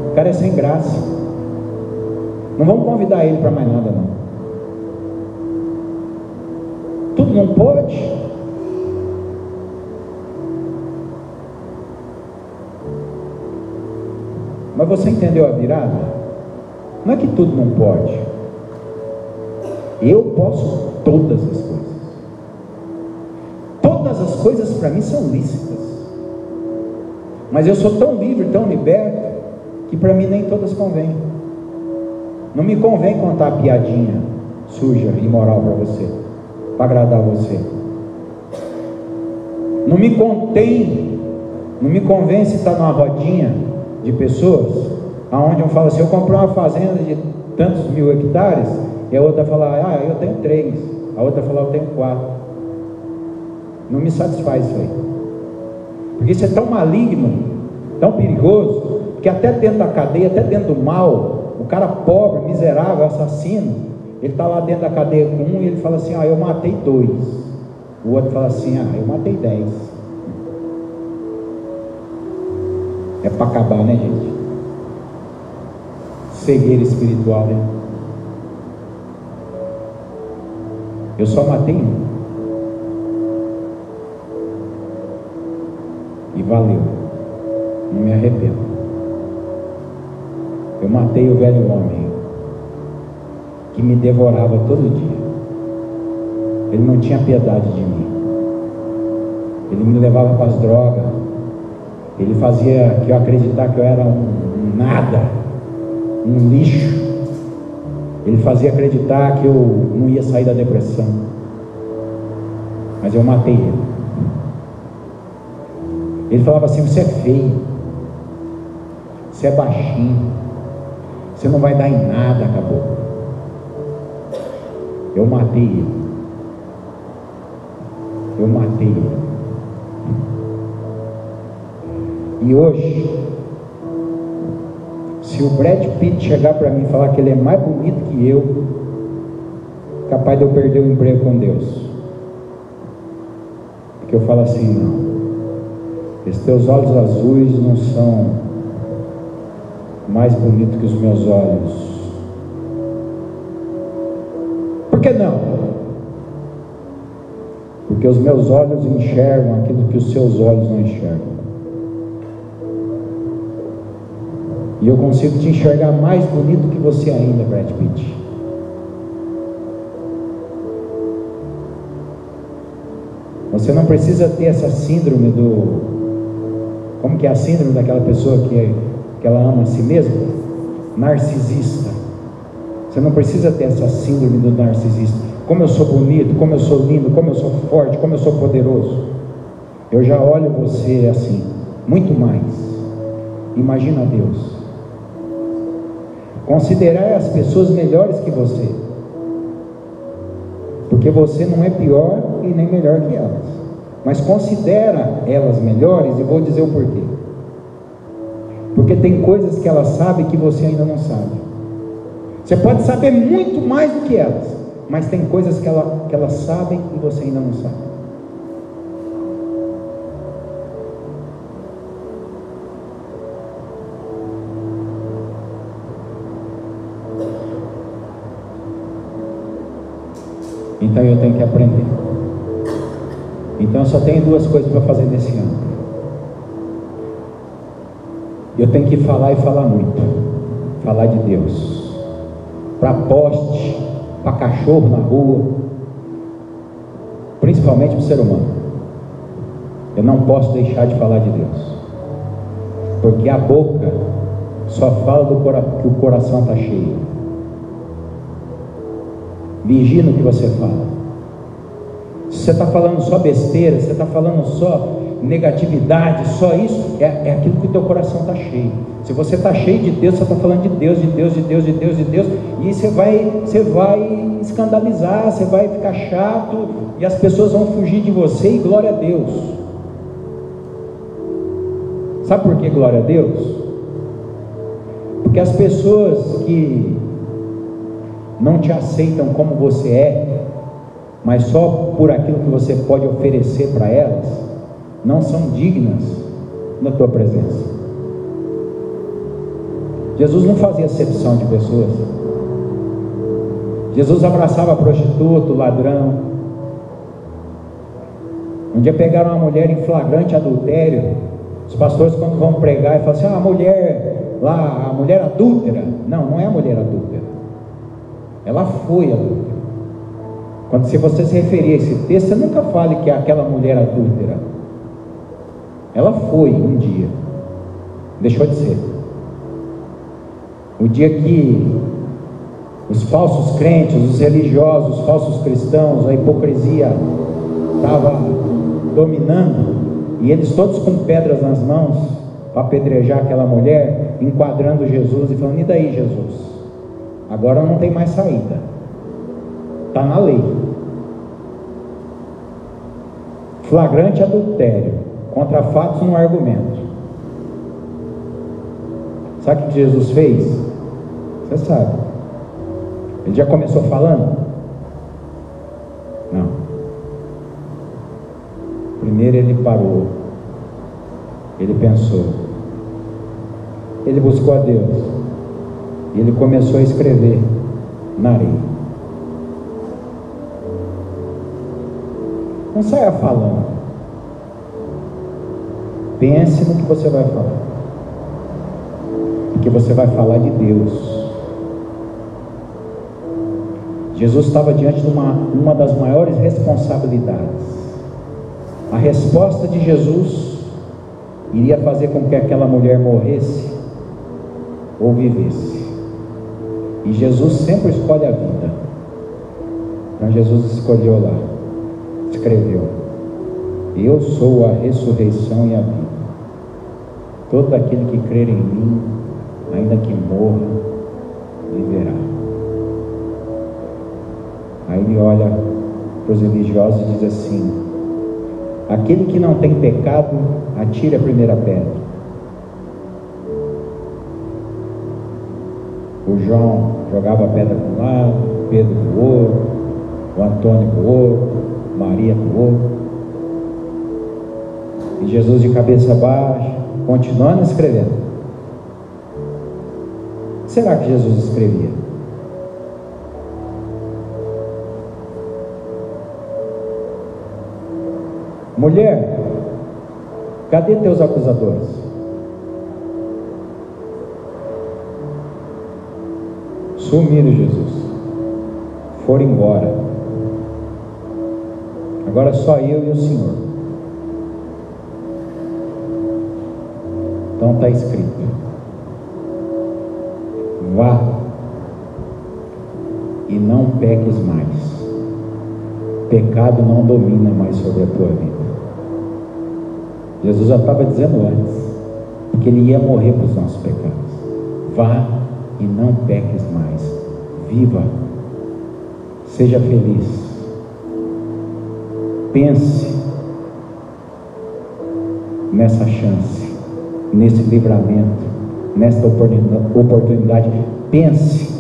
o cara é sem graça. Não vamos convidar ele para mais nada não. Tudo não pode. Mas você entendeu a virada? Não é que tudo não pode. Eu posso todas as coisas. Todas as coisas para mim são lícitas. Mas eu sou tão livre, tão liberto, que para mim nem todas convêm. Não me convém contar piadinha suja e imoral para você. para agradar você. Não me contém, não me convence estar numa rodinha de pessoas, aonde um fala assim, eu comprei uma fazenda de tantos mil hectares, e a outra fala, eu tenho 3, a outra fala, eu tenho 4. Não me satisfaz isso aí, porque isso é tão maligno, tão perigoso, que até dentro da cadeia, até dentro do mal, o cara pobre, miserável, assassino, ele está lá dentro da cadeia com um, e ele fala assim, eu matei 2, o outro fala assim, eu matei 10. É para acabar, né, gente? Cegueira espiritual, né? Eu só matei 1 e valeu, não me arrependo. Eu matei o velho homem que me devorava todo dia. Ele não tinha piedade de mim, ele me levava para as drogas, ele fazia que eu acreditar que eu era um nada, um lixo. Ele fazia acreditar que eu não ia sair da depressão, mas eu matei ele. Ele falava assim, você é feio, você é baixinho, você não vai dar em nada, acabou. Eu matei ele. Eu matei ele. E hoje, se o Brad Pitt chegar para mim e falar que ele é mais bonito que eu, capaz de eu perder o emprego com Deus. Porque eu falo assim, não, esses teus olhos azuis não são mais bonitos que os meus olhos. Por que não? Porque os meus olhos enxergam aquilo que os seus olhos não enxergam. E eu consigo te enxergar mais bonito que você ainda, Brad Pitt. Você não precisa ter essa síndrome do... Como que é a síndrome daquela pessoa que ela ama a si mesma? Narcisista. Você não precisa ter essa síndrome do narcisista. Como eu sou bonito, como eu sou lindo, como eu sou forte, como eu sou poderoso. Eu já olho você assim, muito mais. Imagina Deus. Considerar as pessoas melhores que você, porque você não é pior e nem melhor que elas, mas considera elas melhores, e vou dizer o porquê. Porque tem coisas que elas sabem que você ainda não sabe. Você pode saber muito mais do que elas, mas tem coisas que elas sabem e você ainda não sabe. Então eu tenho que aprender. Então eu só tenho 2 coisas para fazer nesse ano. Eu tenho que falar e falar muito. Falar de Deus. Para poste, para cachorro na rua, principalmente para o ser humano. Eu não posso deixar de falar de Deus, porque a boca só fala que o coração está cheio. Vigia no que você fala. Se você está falando só besteira, se você está falando só negatividade, só isso, é aquilo que o teu coração está cheio. Se você está cheio de Deus, você está falando de Deus, de Deus, de Deus, de Deus, de Deus, e você vai escandalizar, você vai ficar chato, e as pessoas vão fugir de você, e glória a Deus. Sabe por que glória a Deus? Porque as pessoas que não te aceitam como você é, mas só por aquilo que você pode oferecer para elas, não são dignas da tua presença. Jesus não fazia acepção de pessoas. Jesus abraçava prostituto, ladrão. Um dia pegaram uma mulher em flagrante adultério. Os pastores, quando vão pregar, falam assim, a mulher lá, a mulher adúltera. Não é a mulher adúltera, ela foi adúltera. Quando se você se referir a esse texto, você nunca fale que é aquela mulher adúltera. Ela foi um dia, deixou de ser. O dia que Os falsos crentes, os religiosos, os falsos cristãos, a hipocrisia estava dominando, e eles todos com pedras nas mãos para apedrejar aquela mulher, enquadrando Jesus e falando: e daí, Jesus? Agora não tem mais saída, está na lei. Flagrante adultério, contra fatos no argumento. Sabe o que Jesus fez? Você sabe. Ele já começou falando? Não. Primeiro ele parou, ele pensou, ele buscou a Deus, e ele começou a escrever na areia. Não saia falando, pense no que você vai falar, porque você vai falar de Deus. Jesus estava diante de uma das maiores responsabilidades. A resposta de Jesus iria fazer com que aquela mulher morresse ou vivesse. E Jesus sempre escolhe a vida. Então Jesus escolheu lá, escreveu: eu sou a ressurreição e a vida. Todo aquele que crer em mim, ainda que morra, viverá. Aí ele olha para os religiosos e diz assim: aquele que não tem pecado, atire a primeira pedra. O João jogava a pedra para um lado, Pedro para o outro, o Antônio para o outro, Maria para o outro. E Jesus de cabeça baixa, continuando escrevendo. Será que Jesus escrevia? Mulher, cadê teus acusadores? Sumiram, Jesus. Foram embora. Agora só eu e o Senhor. Então está escrito: vá e não peques mais. Pecado não domina mais sobre a tua vida. Jesus já estava dizendo antes que ele ia morrer para os nossos pecados. Vá e não peques mais. Viva. Seja feliz. Pense nessa chance, nesse livramento, nesta oportunidade. Pense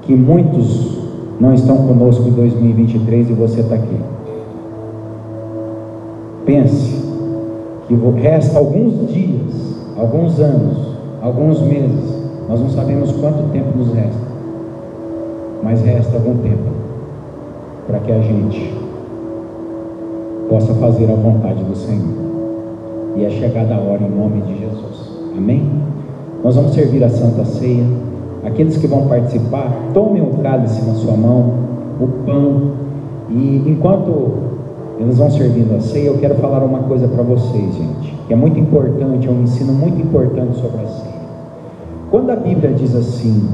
que muitos não estão conosco em 2023 e você está aqui. Pense que resta alguns dias, alguns anos, alguns meses, nós não sabemos quanto tempo nos resta, mas resta algum tempo para que a gente possa fazer a vontade do Senhor. E é chegada a hora em nome de Jesus. Amém? Nós vamos servir a Santa Ceia. Aqueles que vão participar, tomem o cálice na sua mão, o pão, e enquanto eles vão servindo a ceia, eu quero falar uma coisa para vocês, gente, que é muito importante, é um ensino muito importante sobre a ceia. Quando a Bíblia diz assim: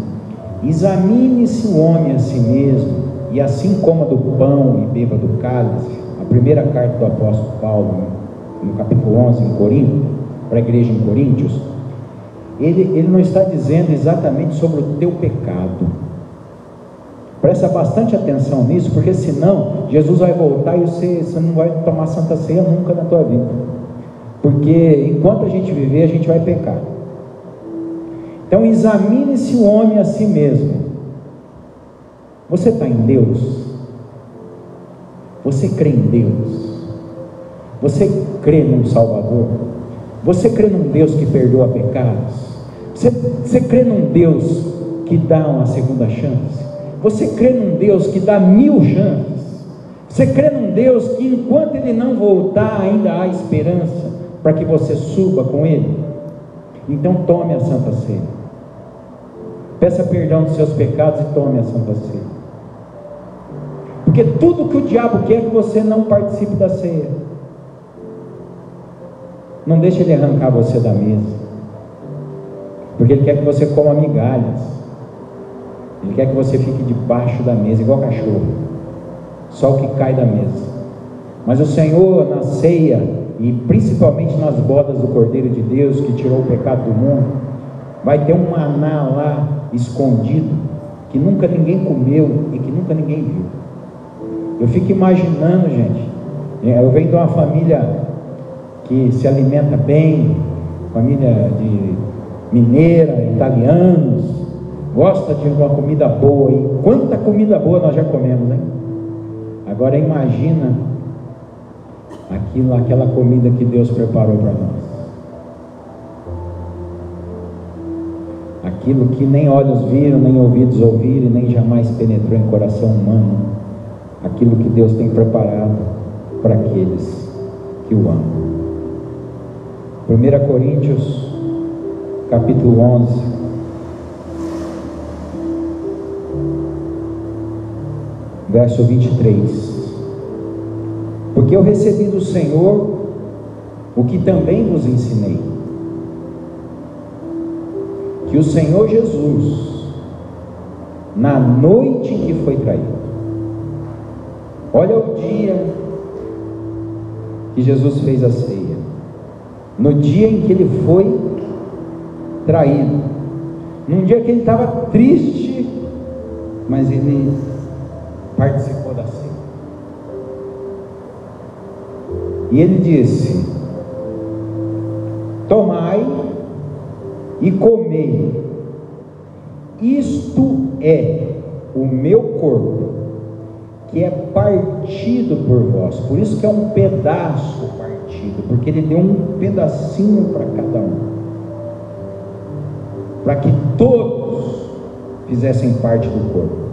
examine-se o homem a si mesmo, e assim coma do pão e beba do cálice, a primeira carta do apóstolo Paulo, no capítulo 11, em Corinto, para a igreja em Coríntios, ele não está dizendo exatamente sobre o teu pecado. Presta bastante atenção nisso, porque senão Jesus vai voltar e você não vai tomar Santa Ceia nunca na tua vida, porque enquanto a gente viver, a gente vai pecar. Então examine-se o homem a si mesmo. Você está em Deus? Você crê em Deus? Você crê num Salvador? Você crê num Deus que perdoa pecados? Você crê num Deus que dá uma segunda chance? Você crê num Deus que dá 1000 chances? Você crê num Deus que enquanto Ele não voltar ainda há esperança para que você suba com Ele? Então tome a Santa Ceia. Peça perdão dos seus pecados e tome a Santa Ceia. Porque tudo que o diabo quer é que você não participe da ceia. Não deixe ele arrancar você da mesa, porque ele quer que você coma migalhas. Ele quer que você fique debaixo da mesa, igual cachorro, só o que cai da mesa. Mas o Senhor, na ceia, e principalmente nas bodas do Cordeiro de Deus, que tirou o pecado do mundo, vai ter um maná lá, escondido, que nunca ninguém comeu e que nunca ninguém viu. Eu fico imaginando, gente, eu venho de uma família que se alimenta bem, família de mineira, italianos, gosta de uma comida boa, e quanta comida boa nós já comemos, hein? Agora imagina aquela comida que Deus preparou para nós, aquilo que nem olhos viram, nem ouvidos ouviram, nem jamais penetrou em coração humano, aquilo que Deus tem preparado para aqueles que o amam. 1 Coríntios capítulo 11, verso 23. Porque eu recebi do Senhor o que também vos ensinei, que o Senhor Jesus, na noite em que foi traído, olha o dia que Jesus fez a ceia, no dia em que ele foi traído, num dia que ele estava triste, mas ele participou da ceia. E ele disse: tomai e comei, isto é o meu corpo, que é partido por vós. Por isso que é um pedaço partido, porque ele deu um pedacinho para cada um, para que todos fizessem parte do corpo.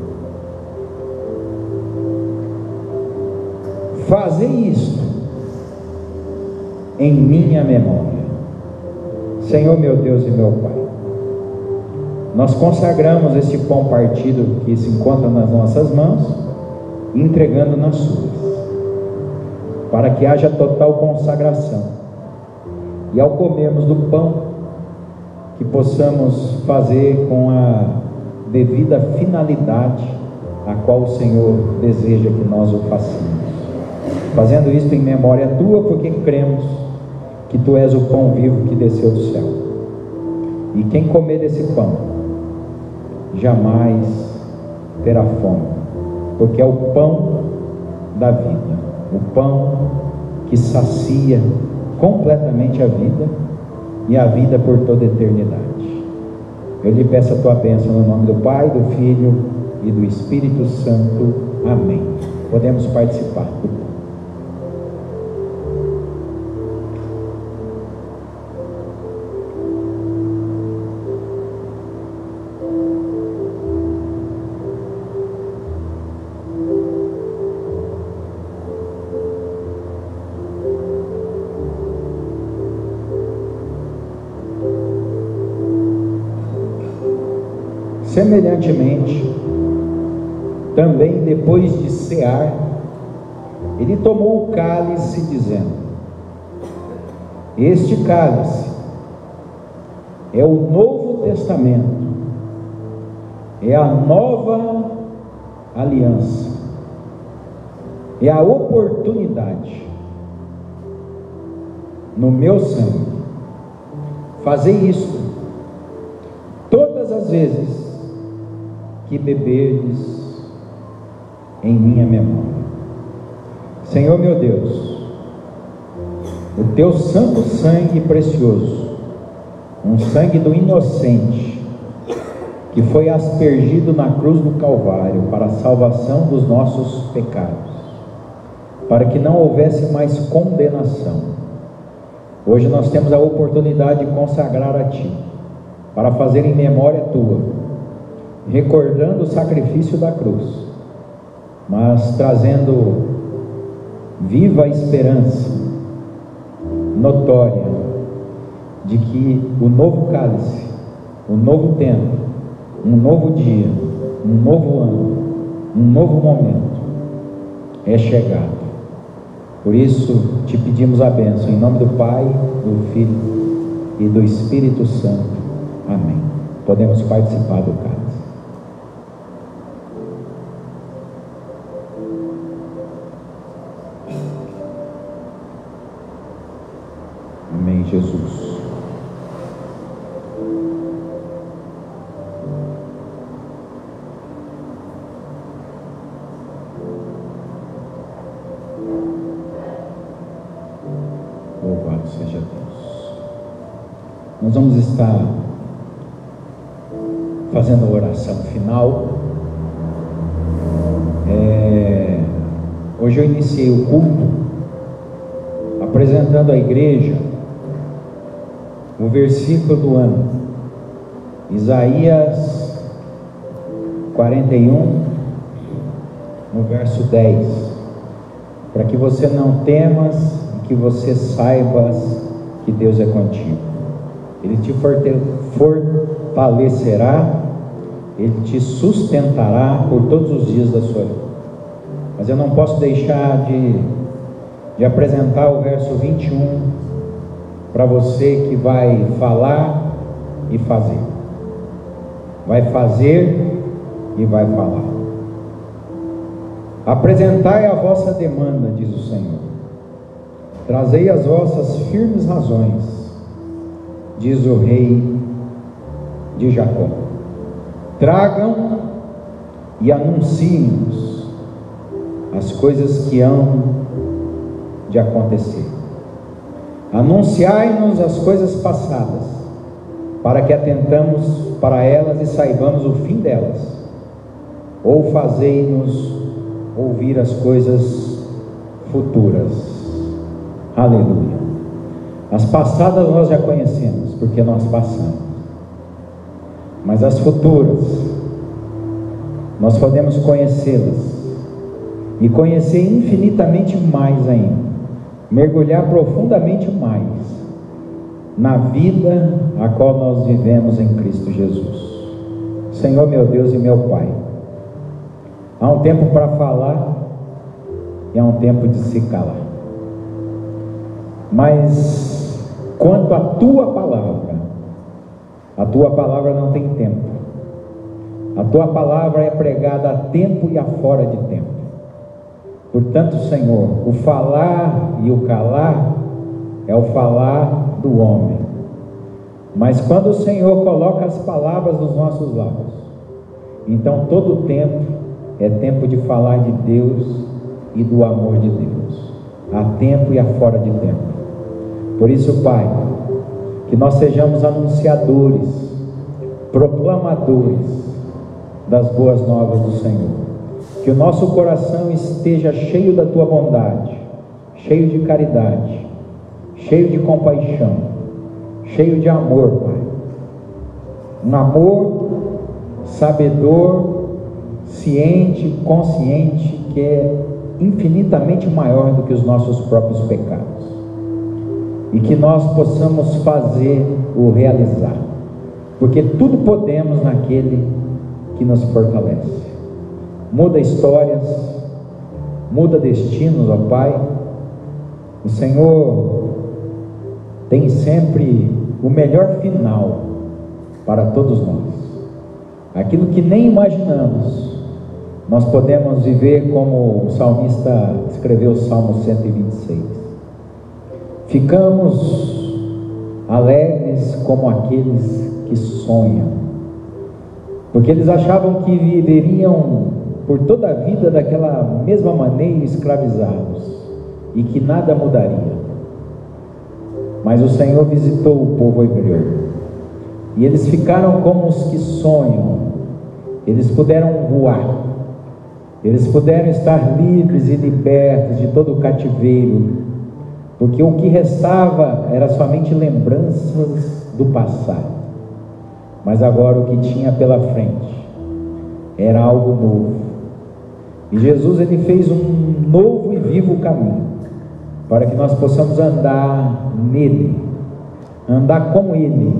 Fazei isto em minha memória. Senhor meu Deus e meu Pai, nós consagramos esse pão partido que se encontra nas nossas mãos, entregando nas suas, para que haja total consagração, e ao comermos do pão, que possamos fazer com a devida finalidade a qual o Senhor deseja que nós o façamos, fazendo isto em memória tua, porque cremos que tu és o pão vivo que desceu do céu, e quem comer desse pão jamais terá fome, porque é o pão da vida, o pão que sacia completamente a vida, e a vida por toda a eternidade. Eu lhe peço a tua bênção no nome do Pai, do Filho e do Espírito Santo. Amém. Podemos participar do pão. Semelhantemente, também depois de cear, ele tomou o cálice, dizendo: este cálice é o Novo Testamento, é a nova aliança, é a oportunidade no meu sangue. Fazei isto todas as vezes que beberdes em minha memória. Senhor meu Deus, o teu santo sangue precioso, um sangue do inocente, que foi aspergido na cruz do Calvário para a salvação dos nossos pecados, para que não houvesse mais condenação. Hoje nós temos a oportunidade de consagrar a Ti, para fazer em memória Tua, recordando o sacrifício da cruz, mas trazendo viva a esperança notória de que o novo cálice, o novo tempo, um novo dia, um novo ano, um novo momento é chegado. Por isso te pedimos a bênção em nome do Pai, do Filho e do Espírito Santo. Amém. Podemos participar do cálice. Nós vamos estar fazendo a oração final. Hoje eu iniciei o culto apresentando à igreja o versículo do ano, Isaías 41, no verso 10, para que você não temas e que você saibas que Deus é contigo. Ele te fortalecerá, Ele te sustentará por todos os dias da sua vida. Mas eu não posso deixar de apresentar o verso 21 para você que vai falar e fazer. Vai fazer e vai falar. Apresentai a vossa demanda, diz o Senhor. Trazei as vossas firmes razões, diz o Rei de Jacó. Tragam e anunciem-nos as coisas que hão de acontecer. Anunciai-nos as coisas passadas, para que atentamos para elas e saibamos o fim delas. Ou fazei-nos ouvir as coisas futuras. Aleluia. As passadas nós já conhecemos, porque nós passamos. Mas as futuras, nós podemos conhecê-las e conhecer infinitamente mais ainda, mergulhar profundamente mais na vida a qual nós vivemos em Cristo Jesus. Senhor meu Deus e meu Pai, há um tempo para falar e há um tempo de se calar. Mas quanto à Tua palavra não tem tempo. A Tua palavra é pregada a tempo e a fora de tempo. Portanto, Senhor, o falar e o calar é o falar do homem. Mas quando o Senhor coloca as palavras nos nossos lábios, então todo o tempo é tempo de falar de Deus e do amor de Deus, a tempo e a fora de tempo. Por isso, Pai, que nós sejamos anunciadores, proclamadores das boas novas do Senhor. Que o nosso coração esteja cheio da Tua bondade, cheio de caridade, cheio de compaixão, cheio de amor, Pai. Um amor sabedor, ciente, consciente, que é infinitamente maior do que os nossos próprios pecados. E que nós possamos fazer o realizar, porque tudo podemos naquele que nos fortalece. Muda histórias, muda destinos, ó Pai. O Senhor tem sempre o melhor final para todos nós. Aquilo que nem imaginamos, nós podemos viver como o salmista escreveu o Salmo 126. Ficamos alegres como aqueles que sonham, porque eles achavam que viveriam por toda a vida daquela mesma maneira, escravizados, e que nada mudaria. Mas o Senhor visitou o povo hebreu, e eles ficaram como os que sonham. Eles puderam voar, eles puderam estar livres e libertos de todo o cativeiro, porque o que restava era somente lembranças do passado. Mas agora o que tinha pela frente era algo novo. E Jesus, Ele fez um novo e vivo caminho, para que nós possamos andar nele, andar com Ele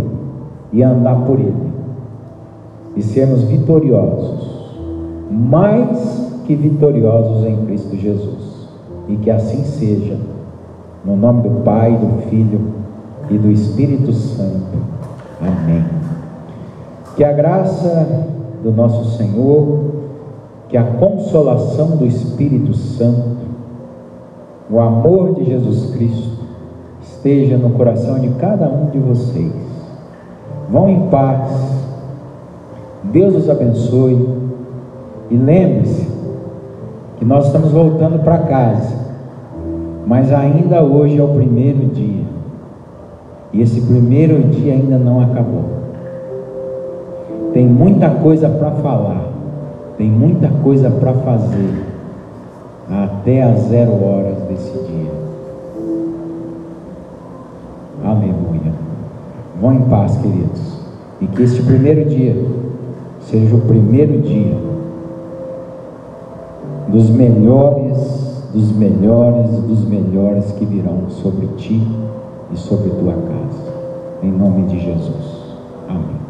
e andar por Ele, e sermos vitoriosos, mais que vitoriosos em Cristo Jesus. E que assim seja, no nome do Pai, do Filho e do Espírito Santo. Amém. Que a graça do nosso Senhor, que a consolação do Espírito Santo, o amor de Jesus Cristo esteja no coração de cada um de vocês. Vão em paz, Deus os abençoe, e lembre-se que nós estamos voltando para casa, mas ainda hoje é o primeiro dia. E esse primeiro dia ainda não acabou. Tem muita coisa para falar, tem muita coisa para fazer, até às 0 horas desse dia. Aleluia. Vão em paz, queridos. E que este primeiro dia seja o primeiro dia dos melhores, dos melhores, dos melhores que virão sobre ti e sobre tua casa. Em nome de Jesus. Amém.